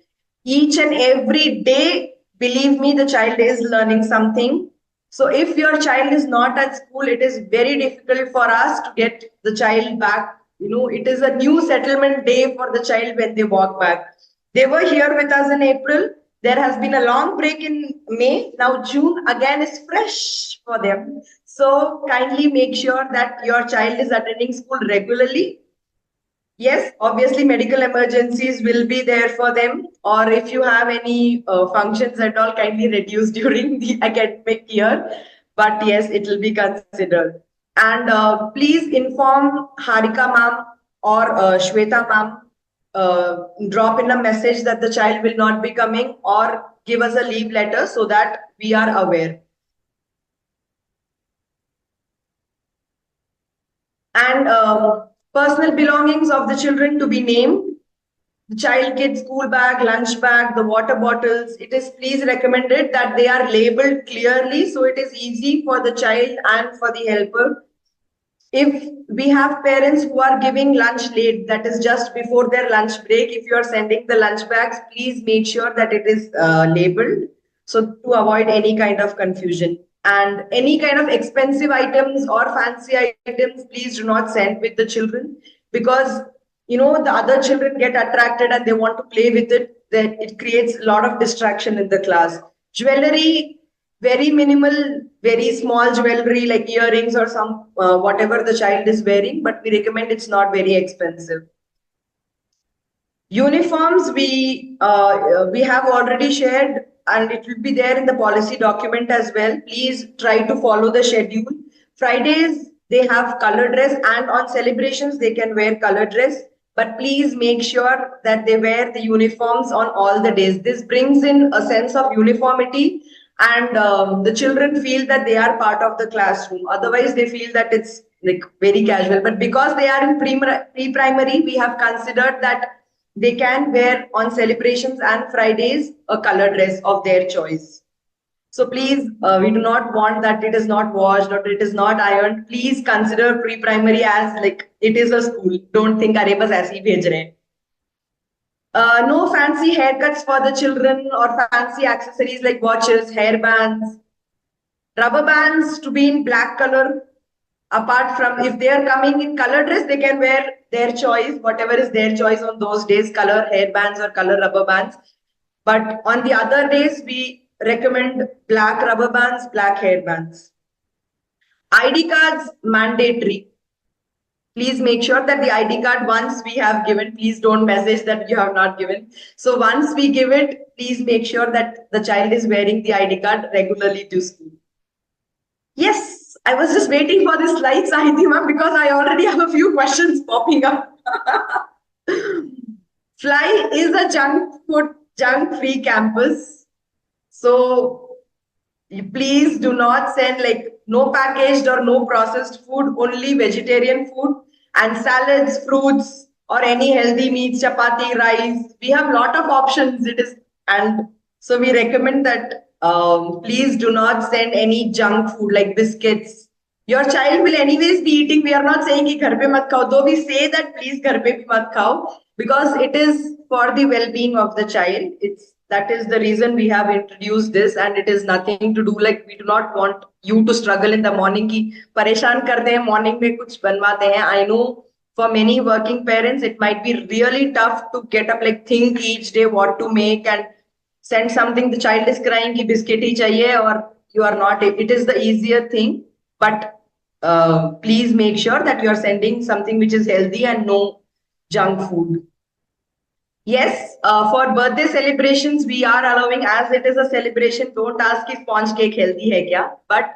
Each and every day, believe me, the child is learning something. So if your child is not at school, it is very difficult for us to get the child back. It is a new settlement day for the child when they walk back. They were here with us in April. There has been a long break in May. Now June again is fresh for them. So kindly make sure that your child is attending school regularly. Yes, obviously medical emergencies will be there for them. Or if you have any functions at all, kindly reduce during the academic year. But yes, it will be considered. And please inform Harika ma'am or Shweta ma'am. Drop in a message that the child will not be coming or give us a leave letter so that we are aware. And personal belongings of the children to be named. The child kit, school bag, lunch bag, the water bottles. It is please recommended that they are labeled clearly so it is easy for the child and for the helper. If we have parents who are giving lunch late, that is just before their lunch break, if you are sending the lunch bags, please make sure that it is labeled, so to avoid any kind of confusion. And any kind of expensive items or fancy items, please do not send with the children, because the other children get attracted and they want to play with it. Then it creates a lot of distraction in the class. Jewelry, very minimal, very small jewelry like earrings or some whatever the child is wearing, but we recommend it's not very expensive. Uniforms, we have already shared and it will be there in the policy document as well. Please try to follow the schedule. Fridays, they have color dress, and on celebrations, they can wear color dress. But please make sure that they wear the uniforms on all the days. This brings in a sense of uniformity, and the children feel that they are part of the classroom. Otherwise, they feel that it's like very casual. But because they are in pre-primary, we have considered that they can wear on celebrations and Fridays a color dress of their choice. So please, we do not want that it is not washed or it is not ironed. Please consider pre-primary as like it is a school. Don't think अरे बस ऐसे ही भेज रहे हैं. No fancy haircuts for the children or fancy accessories like watches, hair bands, rubber bands to be in black color. Apart from, if they are coming in color dress, they can wear their choice, whatever is their choice on those days, color hair bands or color rubber bands. But on the other days, we recommend black rubber bands, black hair bands. ID cards mandatory. Please make sure that the ID card, once we have given, please don't message that you have not given. So once we give it, please make sure that the child is wearing the ID card regularly to school. Yes, I was just waiting for this slide, Saihithi ma'am, because I already have a few questions popping up. Fly is a junk-free campus. So please do not send like no packaged or no processed food, only vegetarian food and salads, fruits, or any healthy meats, chapati, rice. We have a lot of options. And so we recommend that please do not send any junk food like biscuits. Your child will anyways be eating. We are not saying ki ghar pe mat khao, though we say that please ghar pe bhi mat khao, because it is for the well-being of the child. That is the reason we have introduced this, and it is nothing to do like we do not want you to struggle in the morning ki pareshan karte hain morning mein kuch banwate hain. I know for many working parents it might be really tough to get up, like think each day what to make and send something. The child is crying ki biscuit hi chahiye, or you are not. It is the easier thing, but please make sure that you are sending something which is healthy and no junk food. Yes, for birthday celebrations, we are allowing, as it is a celebration, don't ask if sponge cake healthy hai kya. But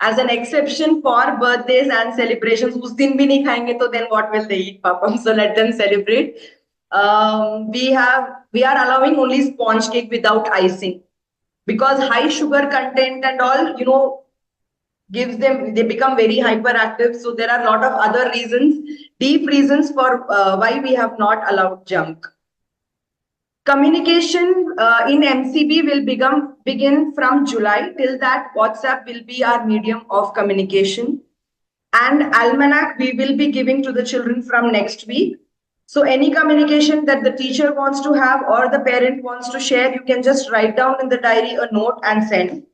as an exception for birthdays and celebrations, us din bhi nahi khayenge, to then what will they eat, Papa? So let them celebrate. We are allowing only sponge cake without icing, because high sugar content and all, they become very hyperactive. So there are a lot of other reasons, deep reasons for why we have not allowed junk. Communication in MCB will begin from July. Till that, WhatsApp will be our medium of communication. And Almanac we will be giving to the children from next week. So any communication that the teacher wants to have or the parent wants to share, you can just write down in the diary a note and send.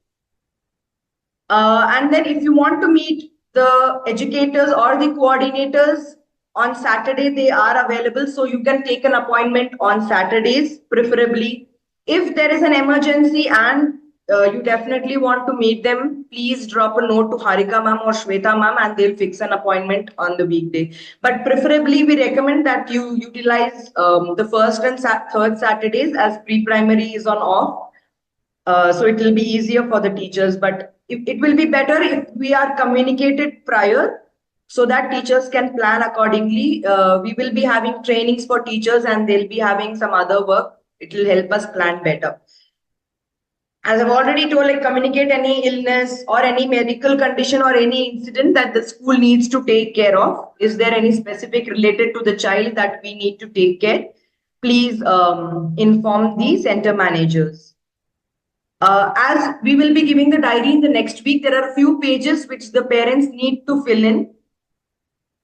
And then if you want to meet the educators or the coordinators, on Saturday, they are available. So you can take an appointment on Saturdays, preferably. If there is an emergency and you definitely want to meet them, please drop a note to Harika ma'am or Shweta ma'am and they'll fix an appointment on the weekday. But preferably, we recommend that you utilize the first and third Saturdays, as pre-primary is on off. So it will be easier for the teachers. But it will be better if we are communicated prior, so that teachers can plan accordingly. We will be having trainings for teachers and they'll be having some other work. It will help us plan better. As I've already told, like communicate any illness or any medical condition or any incident that the school needs to take care of. Is there any specific related to the child that we need to take care? Please inform the center managers. As we will be giving the diary in the next week, there are a few pages which the parents need to fill in.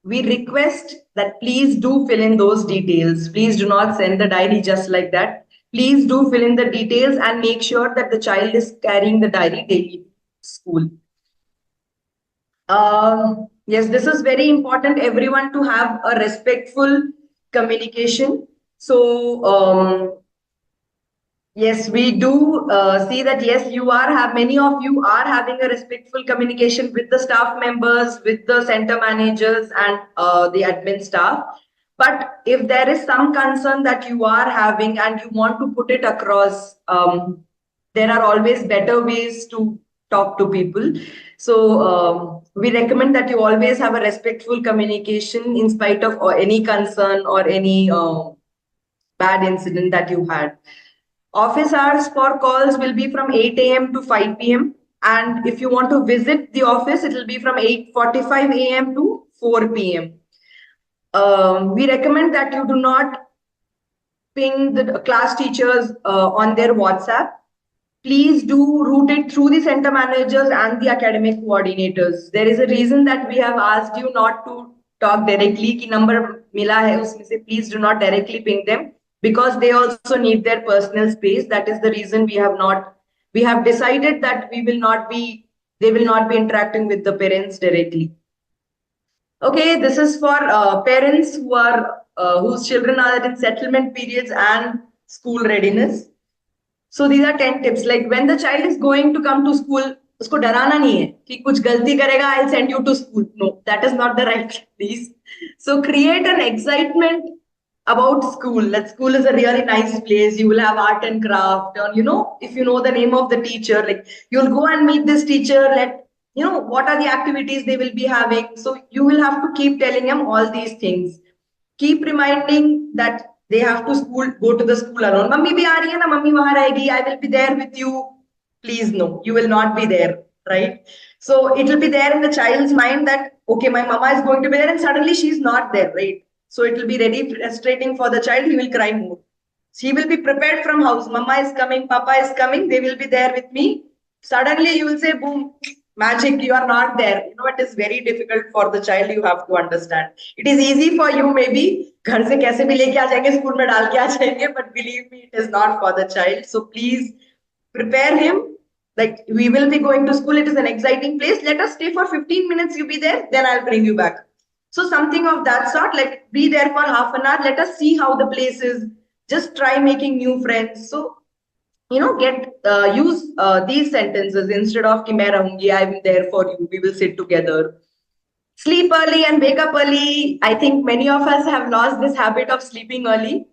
We request that please do fill in those details. Please do not send the diary just like that. Please do fill in the details and make sure that the child is carrying the diary daily to school. Yes, this is very important, everyone to have a respectful communication. So, yes, we do see that, yes, many of you are having a respectful communication with the staff members, with the center managers and the admin staff. But if there is some concern that you are having and you want to put it across, there are always better ways to talk to people. So we recommend that you always have a respectful communication in spite of any concern or any bad incident that you had. Office hours for calls will be from 8 a.m. to 5 p.m. And if you want to visit the office, it will be from 8:45 a.m. to 4 p.m. We recommend that you do not ping the class teachers on their WhatsApp. Please do route it through the center managers and the academic coordinators. There is a reason that we have asked you not to talk directly. Ki number mila hai, usme se please do not directly ping them, because they also need their personal space. That is the reason we have decided that they will not be interacting with the parents directly. Okay, this is for parents whose children are in settlement periods and school readiness. So these are 10 tips. Like when the child is going to come to school, उसको डराना नहीं है कि कुछ गलती करेगा, I'll send you to school. No, that is not the right place. So create an excitement about school. That school is a really nice place. You will have art and craft, or if you know the name of the teacher, like you'll go and meet this teacher. What are the activities they will be having. So you will have to keep telling them all these things. Keep reminding that they have to go to the school alone. Mummy bhi aa rahi hai na, mummy wahan rahegi, I will be there with you. Please, no, you will not be there, right? So it will be there in the child's mind that, okay, my mama is going to be there, and suddenly she's not there, right? So it will be very frustrating for the child. He will cry more. He will be prepared from house. Mama is coming, papa is coming, they will be there with me. Suddenly you will say, boom, magic, you are not there. It is very difficult for the child. You have to understand. It is easy for you, maybe घर से कैसे भी लेके आ जाएंगे, school में डाल के आ जाएंगे, but believe me, it is not for the child. So please prepare him. Like, we will be going to school, it is an exciting place, let us stay for 15 minutes, you be there, then I'll bring you back. So something of that sort, like be there for half an hour, let us see how the place is, just try making new friends. So get use these sentences instead of ki main rahungi, I'm there for you, we will sit together. Sleep early and wake up early. I think many of us have lost this habit of sleeping early.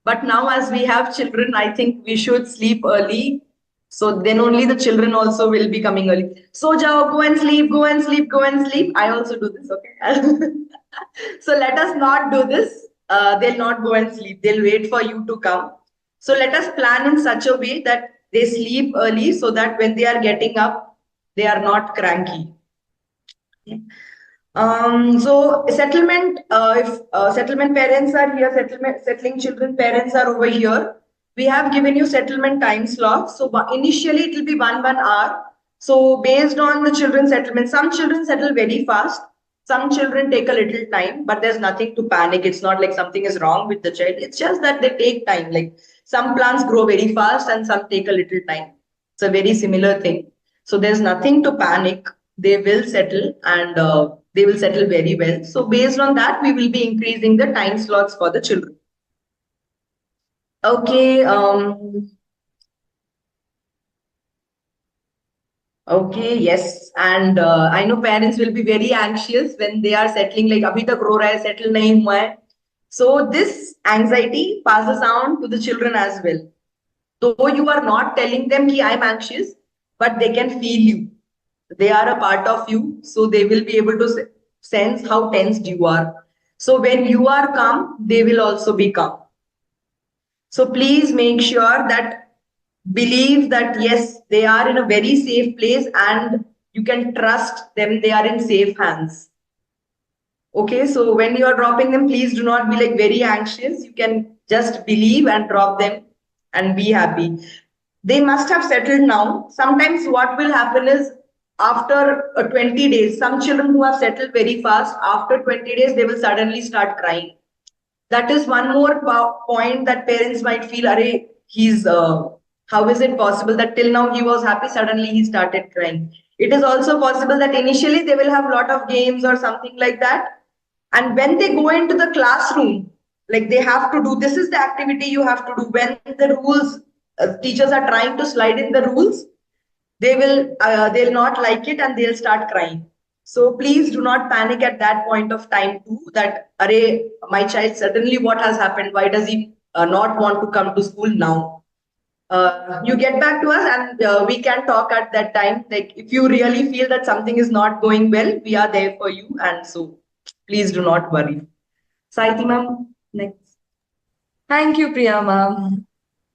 But now, as we have children, I think we should sleep early. So then only the children also will be coming early. So jao, go and sleep, go and sleep, go and sleep. I also do this, okay? So let us not do this. They'll not go and sleep. They'll wait for you to come. So let us plan in such a way that they sleep early so that when they are getting up, they are not cranky. So settlement, if settlement parents are here, settling children parents are over here. We have given you settlement time slots. So initially it will be 1 hour. So based on the children settlement, some children settle very fast. Some children take a little time, but there's nothing to panic. It's not like something is wrong with the child. It's just that they take time. Like some plants grow very fast and some take a little time. It's a very similar thing. So there's nothing to panic. They will settle, and they will settle very well. So based on that, we will be increasing the time slots for the children. Okay. Okay, yes. And I know parents will be very anxious when they are settling, like abhi tak ro raha hai, settle nahi hua hai. So this anxiety passes on to the children as well. Though you are not telling them ki I'm anxious, but they can feel you. They are a part of you, so they will be able to sense how tensed you are. So when you are calm, they will also be calm. So please make sure that, believe that yes, they are in a very safe place and you can trust them, they are in safe hands. Okay, so when you are dropping them, please do not be like very anxious. You can just believe and drop them and be happy. They must have settled now. Sometimes what will happen is, after 20 days, some children who have settled very fast, after 20 days, they will suddenly start crying. That is one more point that parents might feel, Arey, how is it possible that till now he was happy, suddenly he started crying? It is also possible that initially they will have a lot of games or something like that. And when they go into the classroom, like they have to do, this is the activity you have to do. When the rules, teachers are trying to slide in the rules, they'll not like it and they'll start crying. So please do not panic at that point of time too, that, Arey, my child, suddenly what has happened? Why does he not want to come to school now? You get back to us and we can talk at that time. Like if you really feel that something is not going well, we are there for you. And so please do not worry. Saihithi ma'am, next. Thank you, Priya ma'am.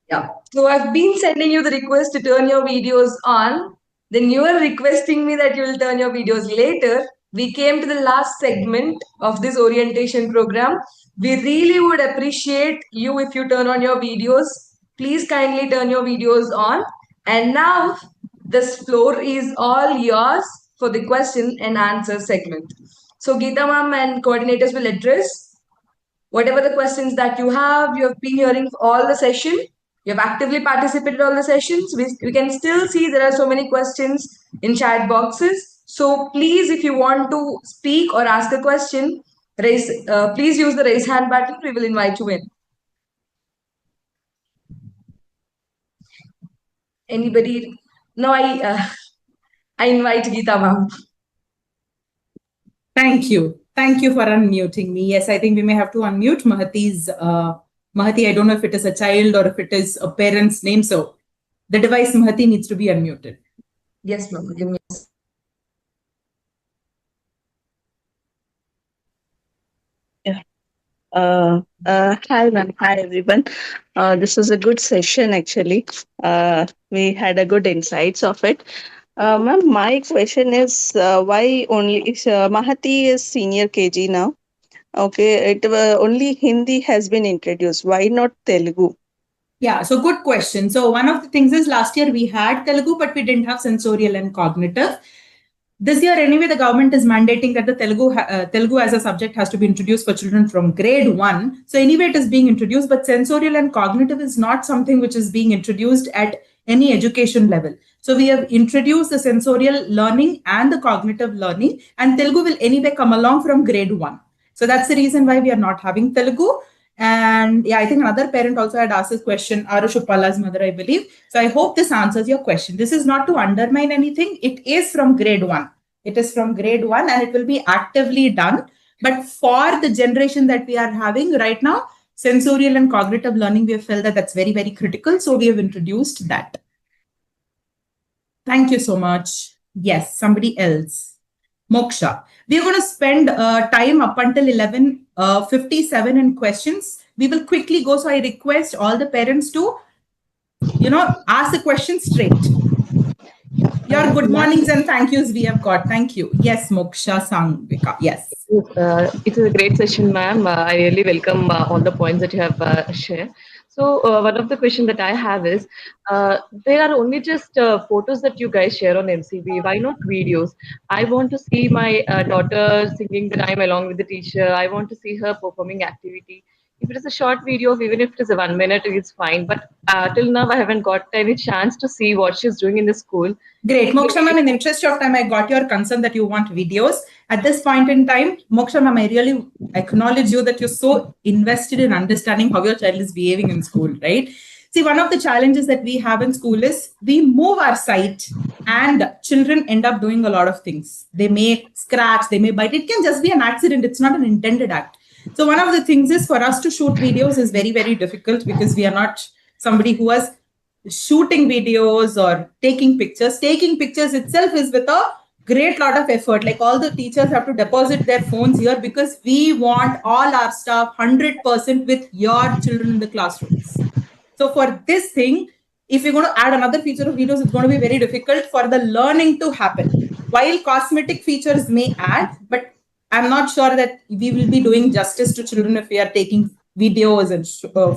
Yeah. So I've been sending you the request to turn your videos on. Then you are requesting me that you will turn your videos later. We came to the last segment of this orientation program. We really would appreciate you if you turn on your videos. Please kindly turn your videos on. And now this floor is all yours for the question and answer segment. So Geetha ma'am and coordinators will address whatever the questions that you have. You have been hearing all the session. You have actively participated all the sessions. We can still see there are so many questions in chat boxes. So please, if you want to speak or ask a question, please use the raise hand button. We will invite you in. Anybody? No, I invite Geetha ma'am. Thank you. Thank you for unmuting me. Yes, I think we may have to unmute Mahati's. Mahati, I don't know if it is a child or if it is a parent's name. So the device Mahati needs to be unmuted. Yes, ma'am. Give me. Hi, ma'am. Hi, everyone. This was a good session, actually. We had a good insights of it. Ma'am, my question is why only Mahati is senior KG now? Okay, only Hindi has been introduced. Why not Telugu? Yeah, so good question. So one of the things is last year we had Telugu, but we didn't have sensorial and cognitive. This year, anyway, the government is mandating that the Telugu as a subject has to be introduced for children from grade 1. So anyway, it is being introduced, but sensorial and cognitive is not something which is being introduced at any education level. So we have introduced the sensorial learning and the cognitive learning, and Telugu will anyway come along from grade 1. So that's the reason why we are not having Telugu. And yeah, I think another parent also had asked this question, Arushupala's mother, I believe. So I hope this answers your question. This is not to undermine anything. It is from grade 1. It is from grade 1 and it will be actively done. But for the generation that we are having right now, sensorial and cognitive learning, we have felt that that's very, very critical. So we have introduced that. Thank you so much. Yes, somebody else. Moksha. We are going to spend time up until 11:57 in questions. We will quickly go. So I request all the parents to, ask the question straight. Your good mornings and thank yous we have got. Thank you. Yes, Moksha Sangvika. Yes. It is a great session, ma'am. I really welcome all the points that you have shared. So one of the questions that I have is, there are only just photos that you guys share on MCB. Why not videos? I want to see my daughter singing the rhyme along with the teacher. I want to see her performing activity. If it is a short video, even if it is a 1 minute, it's fine. But till now, I haven't got any chance to see what she's doing in the school. Great. Moksha ma'am, in the interest of time, I got your concern that you want videos. At this point in time, Moksha ma'am, I really acknowledge you that you're so invested in understanding how your child is behaving in school, right? See, one of the challenges that we have in school is we move our sight and children end up doing a lot of things. They may scratch, they may bite. It can just be an accident. It's not an intended act. So one of the things is for us to shoot videos is very, very difficult because we are not somebody who has shooting videos or taking pictures. Taking pictures itself is with a great lot of effort. Like all the teachers have to deposit their phones here because we want all our staff 100% with your children in the classrooms. So for this thing, if you're going to add another feature of videos, it's going to be very difficult for the learning to happen. While cosmetic features may add, but I'm not sure that we will be doing justice to children if we are taking videos and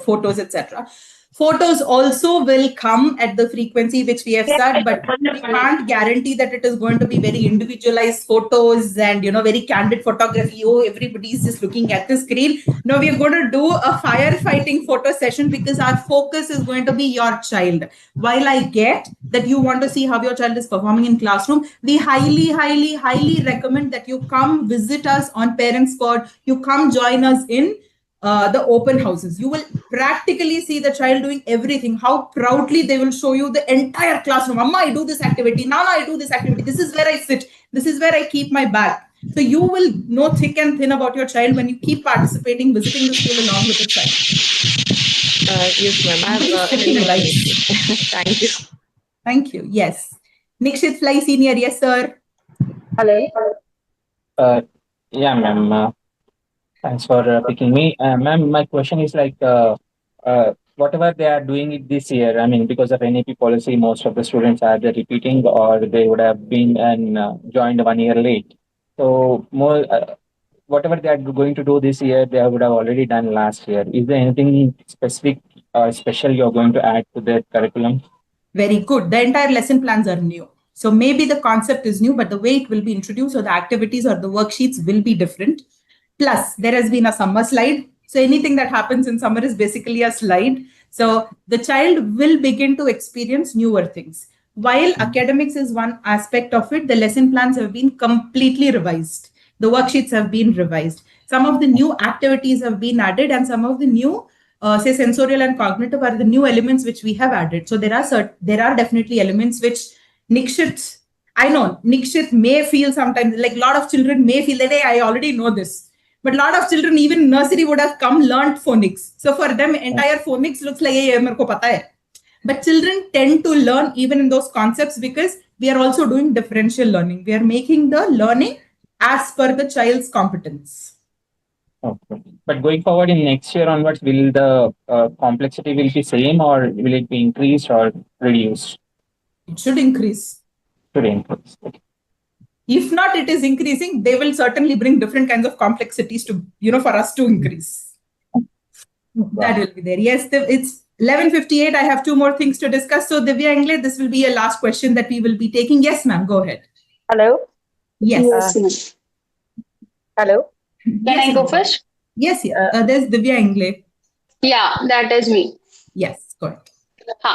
photos, etc. Photos also will come at the frequency which we have set, but we can't guarantee that it is going to be very individualized photos and, very candid photography. Oh, everybody's just looking at the screen. No, we are going to do a firefighting photo session because our focus is going to be your child. While I get that you want to see how your child is performing in classroom, we highly, highly, highly recommend that you come visit us on Parents Pod. You come join us in the open houses. You will practically see the child doing everything, how proudly they will show you the entire classroom. Mama, I do this activity. Nana, I do this activity. This is where I sit. This is where I keep my bag. So you will know thick and thin about your child when you keep participating, visiting the school along with the child. Yes, ma'am. Thank you. Thank you. Yes. Nikshit Fly Senior. Yes, sir. Hello. Yeah, ma'am. Thanks for picking me. Ma'am, my question is like, whatever they are doing it this year, I mean, because of NAP policy, most of the students are either repeating or they would have been and joined 1 year late. So more, whatever they are going to do this year, they would have already done last year. Is there anything specific or special you're going to add to their curriculum? Very good. The entire lesson plans are new. So maybe the concept is new, but the way it will be introduced or the activities or the worksheets will be different. Plus, there has been a summer slide. So anything that happens in summer is basically a slide. So the child will begin to experience newer things. While academics is one aspect of it, the lesson plans have been completely revised. The worksheets have been revised. Some of the new activities have been added and some of the new say sensorial and cognitive are the new elements which we have added. So there are definitely elements which Nikshit, I know Nikshit may feel sometimes like a lot of children may feel that, hey, I already know this. But a lot of children, even nursery, would have come learned phonics. So for them, entire phonics looks like, hey, mere ko pata hai. But children tend to learn even in those concepts because we are also doing differential learning. We are making the learning as per the child's competence. Okay. But going forward in next year onwards, will the complexity will be same or will it be increased or reduced? It should increase. Should increase. Okay. If not, it is increasing. They will certainly bring different kinds of complexities to, for us to increase. That will be there. Yes, it's 11:58. I have two more things to discuss. So Divya Engle, this will be a last question that we will be taking. Yes, ma'am, go ahead. Hello. Yes. Hello. Can I go first? Yes, there's Divya Engle. Yeah, that is me. Yes, go ahead.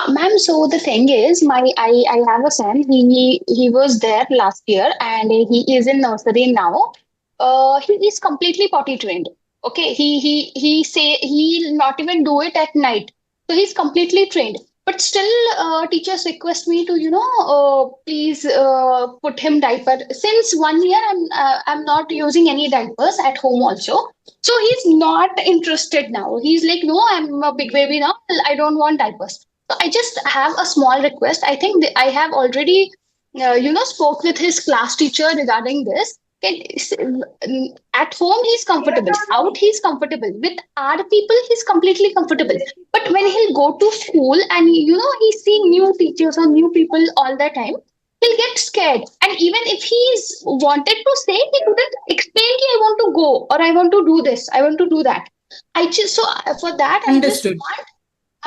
Ma'am, so the thing is, I have a son. He was there last year, and he is in nursery now. He is completely potty trained. Okay, he'll not even do it at night. So he's completely trained. But still, teachers request me to please put him diaper. Since 1 year, I'm not using any diapers at home also. So he's not interested now. He's like, no, I'm a big baby now. I don't want diapers. So I just have a small request. I think I have already, spoke with his class teacher regarding this. At home, he's comfortable. Out, he's comfortable. With our people, he's completely comfortable. But when he'll go to school and, he's seeing new teachers or new people all the time, he'll get scared. And even if he's wanted to say, he couldn't explain, I want to go or I want to do this, I want to do that. For that, Understood.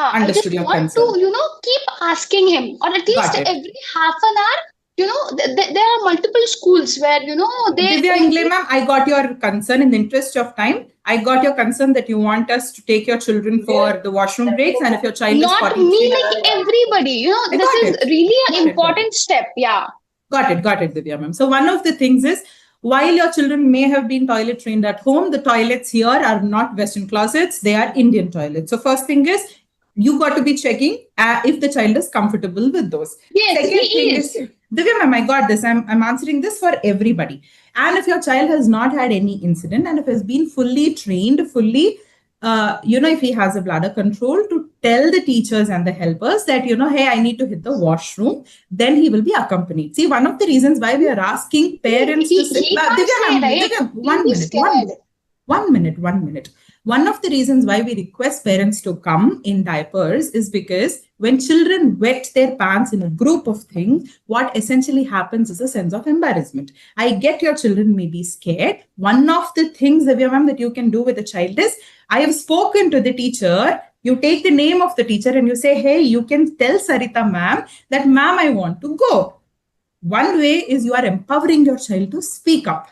I just Understood your want concern. to, keep asking him, or at least every half an hour. There are multiple schools where Divya Engle, ma'am, I got your concern. In the interest of time, I got your concern that you want us to take your children for the washroom breaks, and if your child not is potty me, trained, like everybody. This is really an important step. Yeah. Got it, Divya ma'am. So one of the things is, while your children may have been toilet trained at home, the toilets here are not Western closets; they are Indian toilets. So first thing is, you got to be checking if the child is comfortable with those. Yes, Second thing is, Divya ma'am, I got this. I'm answering this for everybody. And if your child has not had any incident and if has been fully trained, if he has a bladder control, to tell the teachers and the helpers that, hey, I need to hit the washroom, then he will be accompanied. See, one of the reasons why we are asking parents to sit. Divya, 1 minute. One of the reasons why we request parents to come in diapers is because when children wet their pants in a group of things, what essentially happens is a sense of embarrassment. I get your children may be scared. One of the things, Divya ma'am, that you can do with a child is, I have spoken to the teacher. You take the name of the teacher and you say, hey, you can tell Sarita ma'am that, ma'am, I want to go. One way is you are empowering your child to speak up.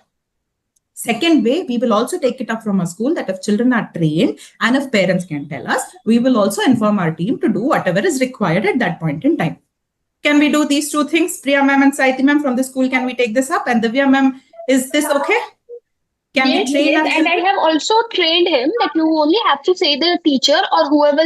Second way, we will also take it up from a school that if children are trained and if parents can tell us, we will also inform our team to do whatever is required at that point in time. Can we do these two things? Priya ma'am and Saihithi ma'am from the school, can we take this up? And Divya ma'am, is this okay? Can we train our and I have also trained him that you only have to say the teacher or whoever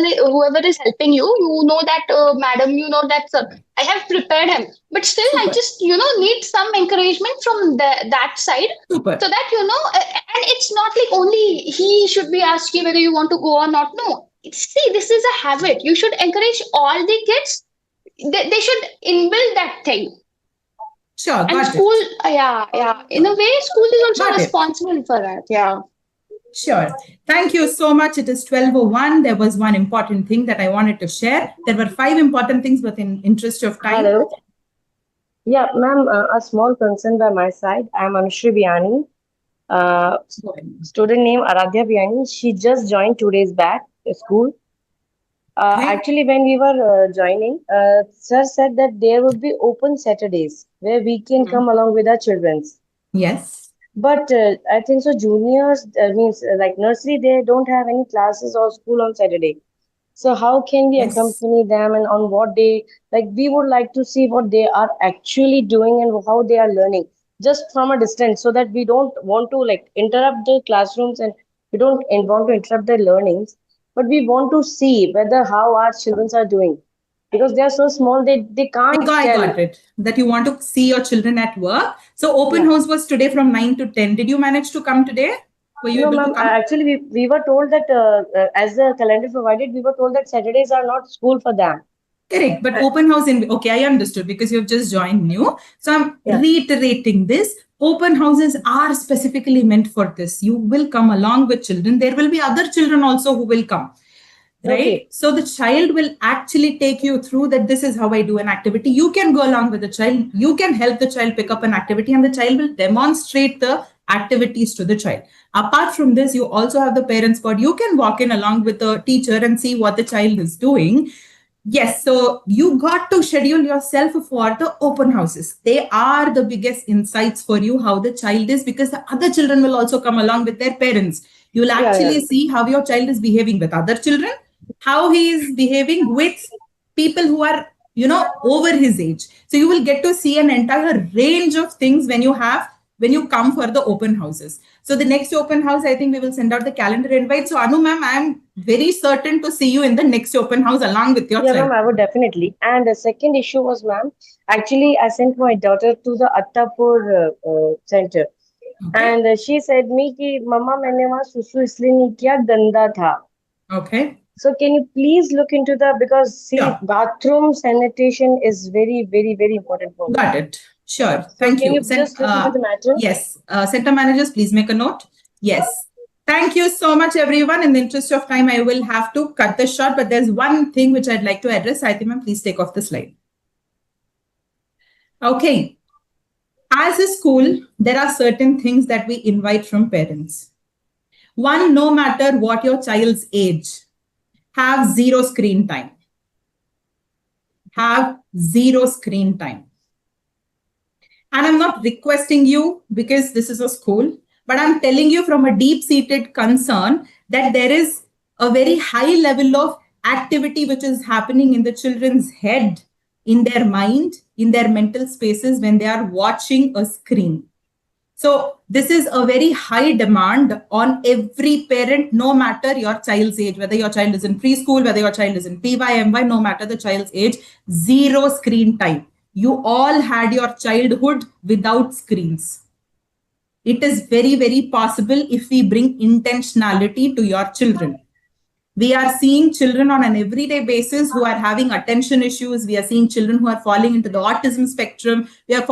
is helping you. You know that, madam, that sir. I have prepared him, but still, I just need some encouragement from that side. Super. So that and it's not like only he should be asking whether you want to go or not. No, see, this is a habit. You should encourage all the kids. They should inbuild that thing. Sure, and school, in a way, school is also responsible for that. Yeah. Sure. Thank you so much. It is 12:01. There was one important thing that I wanted to share. There were 5 important things, but in interest of time. Hello. Yeah, ma'am, a small concern by my side. I'm Anushri Biani. Student name Aradhya Biani. She just joined 2 days back to school. Actually, when we were joining, sir said that there would be open Saturdays where we can come along with our children. Yes. But I think so juniors, means like nursery, they don't have any classes or school on Saturday. So how can we accompany them and on what day? Like we would like to see what they are actually doing and how they are learning just from a distance, so that we don't want to like interrupt the classrooms and we don't want to interrupt their learnings. But we want to see whether how our children are doing. because they are so small, they can't I tell. got it. That you want to see your children at work. So open Yeah. house was today from 9 to 10. Did you manage to come today? Were you No, able to ma'am. come? Actually, we were told that as the calendar provided, we were told that Saturdays are not school for them. Correct. But open house in, okay, I understood because you've just joined new. So I'm Yeah. reiterating this. Open houses are specifically meant for this. You will come along with children. There will be other children also who will come. Right? Okay. So the child will actually take you through that this is how I do an activity. You can go along with the child. You can help the child pick up an activity and the child will demonstrate the activities to the child. Apart from this, you also have the parents board. You can walk in along with the teacher and see what the child is doing. Yes, so you got to schedule yourself for the open houses. They are the biggest insights for you how the child is, because the other children will also come along with their parents. You will actually see how your child is behaving with other children, how he is behaving with people who are, over his age. So you will get to see an entire range of things when you come for the open houses. So the next open house, I think we will send out the calendar invite. So Anu ma'am, I am very certain to see you in the next open house along with your Yeah, child. ma'am, I would definitely. And the second issue was, ma'am, actually, I sent my daughter to the Attapur center. Okay. And she said me कि मम्मा मैंने वहाँ सुसु इसलिए नहीं किया गंदा था. Okay. So can you please look into the, because see, Sure. bathroom sanitation is very, very, very important for me. Got it. Sure. So Thank can you. you just look into the matter? Yes. Center managers, please make a note. Yes. Thank you so much, everyone. In the interest of time, I will have to cut this short, but there's one thing which I'd like to address. I think, ma'am, please take off the slide. Okay. As a school, there are certain things that we invite from parents. One, no matter what your child's age, have zero screen time. Have zero screen time. And I'm not requesting you because this is a school, but I'm telling you from a deep-seated concern that there is a very high level of activity which is happening in the children's head, in their mind, in their mental spaces when they are watching a screen. So this is a very high demand on every parent, no matter your child's age, whether your child is in preschool, whether your child is in PYMY, no matter the child's age, zero screen time. You all had your childhood without screens. It is very, very possible if we bring intentionality to your children. We are seeing children on an everyday basis who are having attention issues. We are seeing children who are falling into the autism spectrum. Who are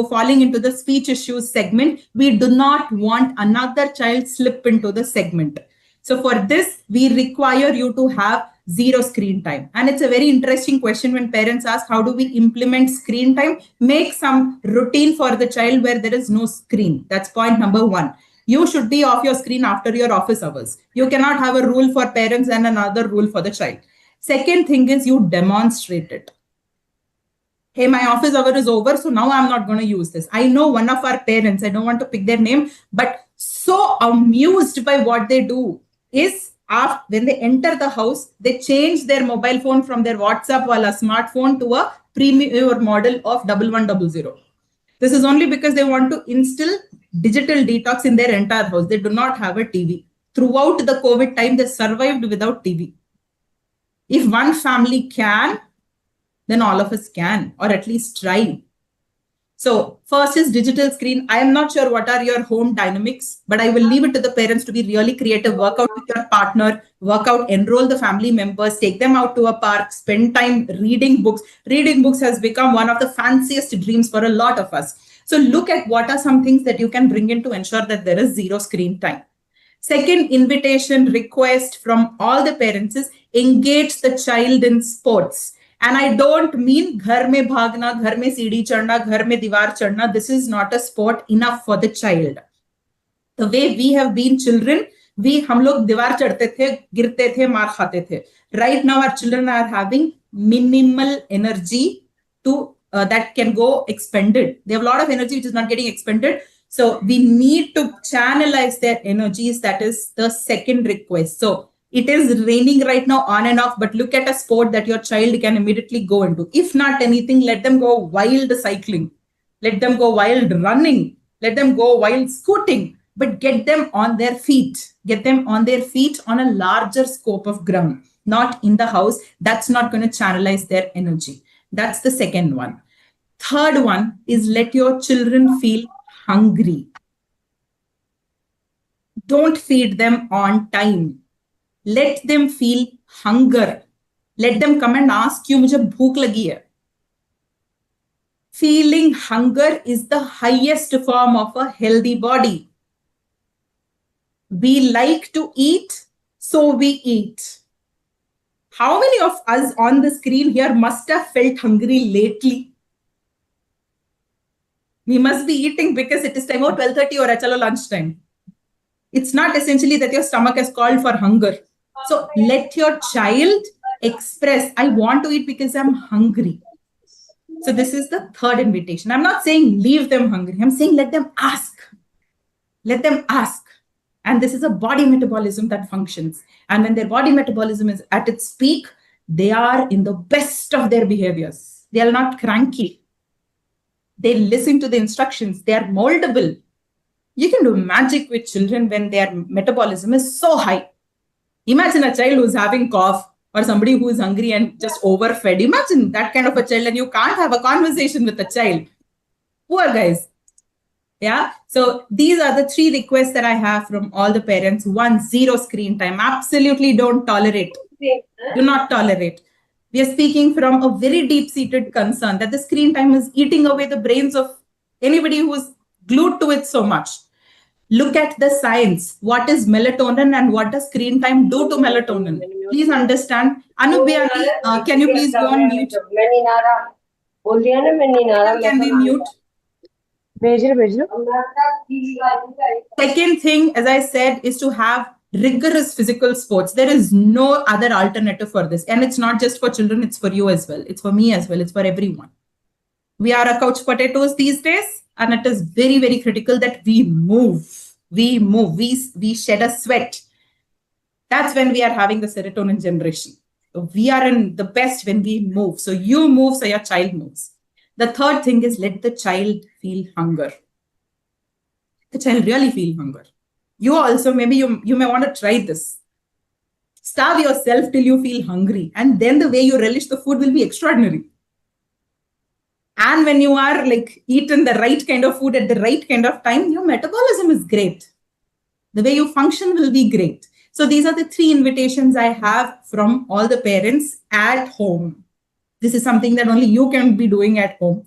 falling into the speech issues segment. We do not want another child slip into the segment. So for this, we require you to have zero screen time. And it's a very interesting question when parents ask, how do we implement screen time? Make some routine for the child where there is no screen. That's point number one. You should be off your screen after your office hours. You cannot have a rule for parents and another rule for the child. Second thing is you demonstrate it. Hey, my office hour is over, so now I'm not going to use this. I know one of our parents, I don't want to pick their name, but so amused by what they do is when they enter the house, they change their mobile phone from their WhatsApp wala smartphone to a premium model of 1100. This is only because they want to instill digital detox in their entire house. They do not have a TV. Throughout the COVID time, they survived without TV. If one family can, then all of us can, or at least try. So first is digital screen. I am not sure what are your home dynamics, but I will leave it to the parents to be really creative. Work out with your partner, enroll the family members, take them out to a park, spend time reading books. Reading books has become one of the fanciest dreams for a lot of us. So look at what are some things that you can bring in to ensure that there is zero screen time. Second invitation request from all the parents is engage the child in sports. And I don't mean ghar mein bhagna, ghar mein seedhi chadna, ghar mein diwar chadna. This is not a sport enough for the child. The way we have been children, हम लोग दीवार चढ़ते थे, गिरते थे, मार खाते थे. Right now our children are having minimal energy to that can go expended. They have a lot of energy which is not getting expended. So we need to channelize their energies. That is the second request. So it is raining right now on and off, but look at a sport that your child can immediately go into. If not anything, let them go wild cycling. Let them go wild running. Let them go wild scooting. But get them on their feet. Get them on their feet on a larger scope of ground. not in the house, that's not going to channelize their energy. That's the second one. Third one is let your children feel hungry. Don't feed them on time. Let them feel hunger. Let them come and ask you, मुझे भूख लगी है. Feeling hunger is the highest form of a healthy body. We like to eat, so we eat. How many of us on the screen here must have felt hungry lately? We must be eating because it is time of 12:30 or chalo lunchtime. It's not essentially that your stomach has called for hunger. So let your child express, I want to eat because I'm hungry. So this is the third invitation. I'm not saying leave them hungry. I'm saying let them ask. Let them ask. And this is a body metabolism that functions. And when their body metabolism is at its peak, they are in the best of their behaviors. They are not cranky. They listen to the instructions. They are moldable. You can do magic with children when their metabolism is so high. Imagine a child who's having cough or somebody who is hungry and just overfed. Imagine that kind of a child and you can't have a conversation with a child. Poor guys. Yeah. So these are the 3 requests that I have from all the parents. 1, 0 screen time. Absolutely don't tolerate. Do not tolerate. We are speaking from a very deep-seated concern that the screen time is eating away the brains of anybody who is glued to it so much. Look at the science. What is melatonin and what does screen time do to melatonin? Please understand. Anubhyani, can you please go on mute? Can we mute? Second thing, as I said, is to have rigorous physical sports. There is no other alternative for this. And it's not just for children, it's for you as well. It's for me as well. It's for everyone. We are a couch potatoes these days, and it is very, very critical that we move. We move. We shed a sweat. That's when we are having the serotonin generation. So we are in the best when we move. So you move, so your child moves. The third thing is let the child feel hunger. The child really feel hunger. You also, maybe you may want to try this. Starve yourself till you feel hungry. And then the way you relish the food will be extraordinary. And when you are like eaten the right kind of food at the right kind of time, your metabolism is great. The way you function will be great. So these are the 3 invitations I have from all the parents at home. This is something that only you can be doing at home.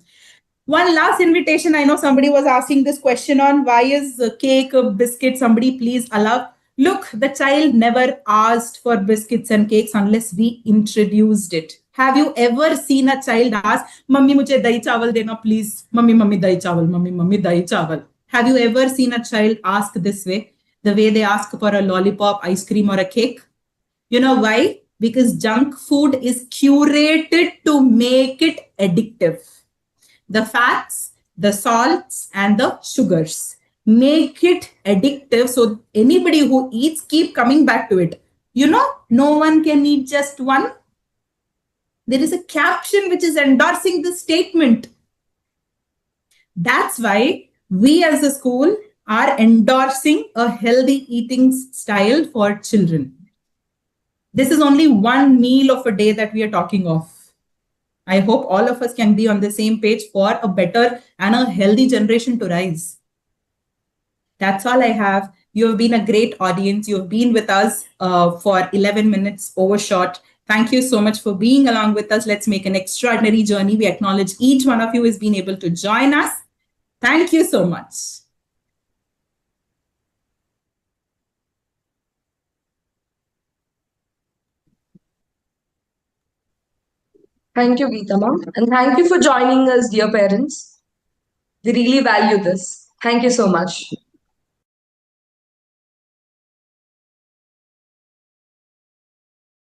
One last invitation. I know somebody was asking this question on why is cake, biscuit, somebody please allow. Look, the child never asked for biscuits and cakes unless we introduced it. Have you ever seen a child ask, Mummy, mujhe dahi chawal dena, please? Mummy, mummy, dahi chawal. Mummy, mummy, dahi chawal. Have you ever seen a child ask this way? The way they ask for a lollipop, ice cream, or a cake? You know why? Because junk food is curated to make it addictive. The fats, the salts, and the sugars make it addictive. So anybody who eats keep coming back to it. You know, no one can eat just one. There is a caption which is endorsing the statement. That's why we as a school are endorsing a healthy eating style for children. This is only one meal of a day that we are talking of. I hope all of us can be on the same page for a better and a healthy generation to rise. That's all I have. You have been a great audience. You have been with us for 11 minutes overshot. Thank you so much for being along with us. Let's make an extraordinary journey. We acknowledge each one of you has been able to join us. Thank you so much. Thank you, Geetha ma'am. And thank you for joining us, dear parents. We really value this. Thank you so much.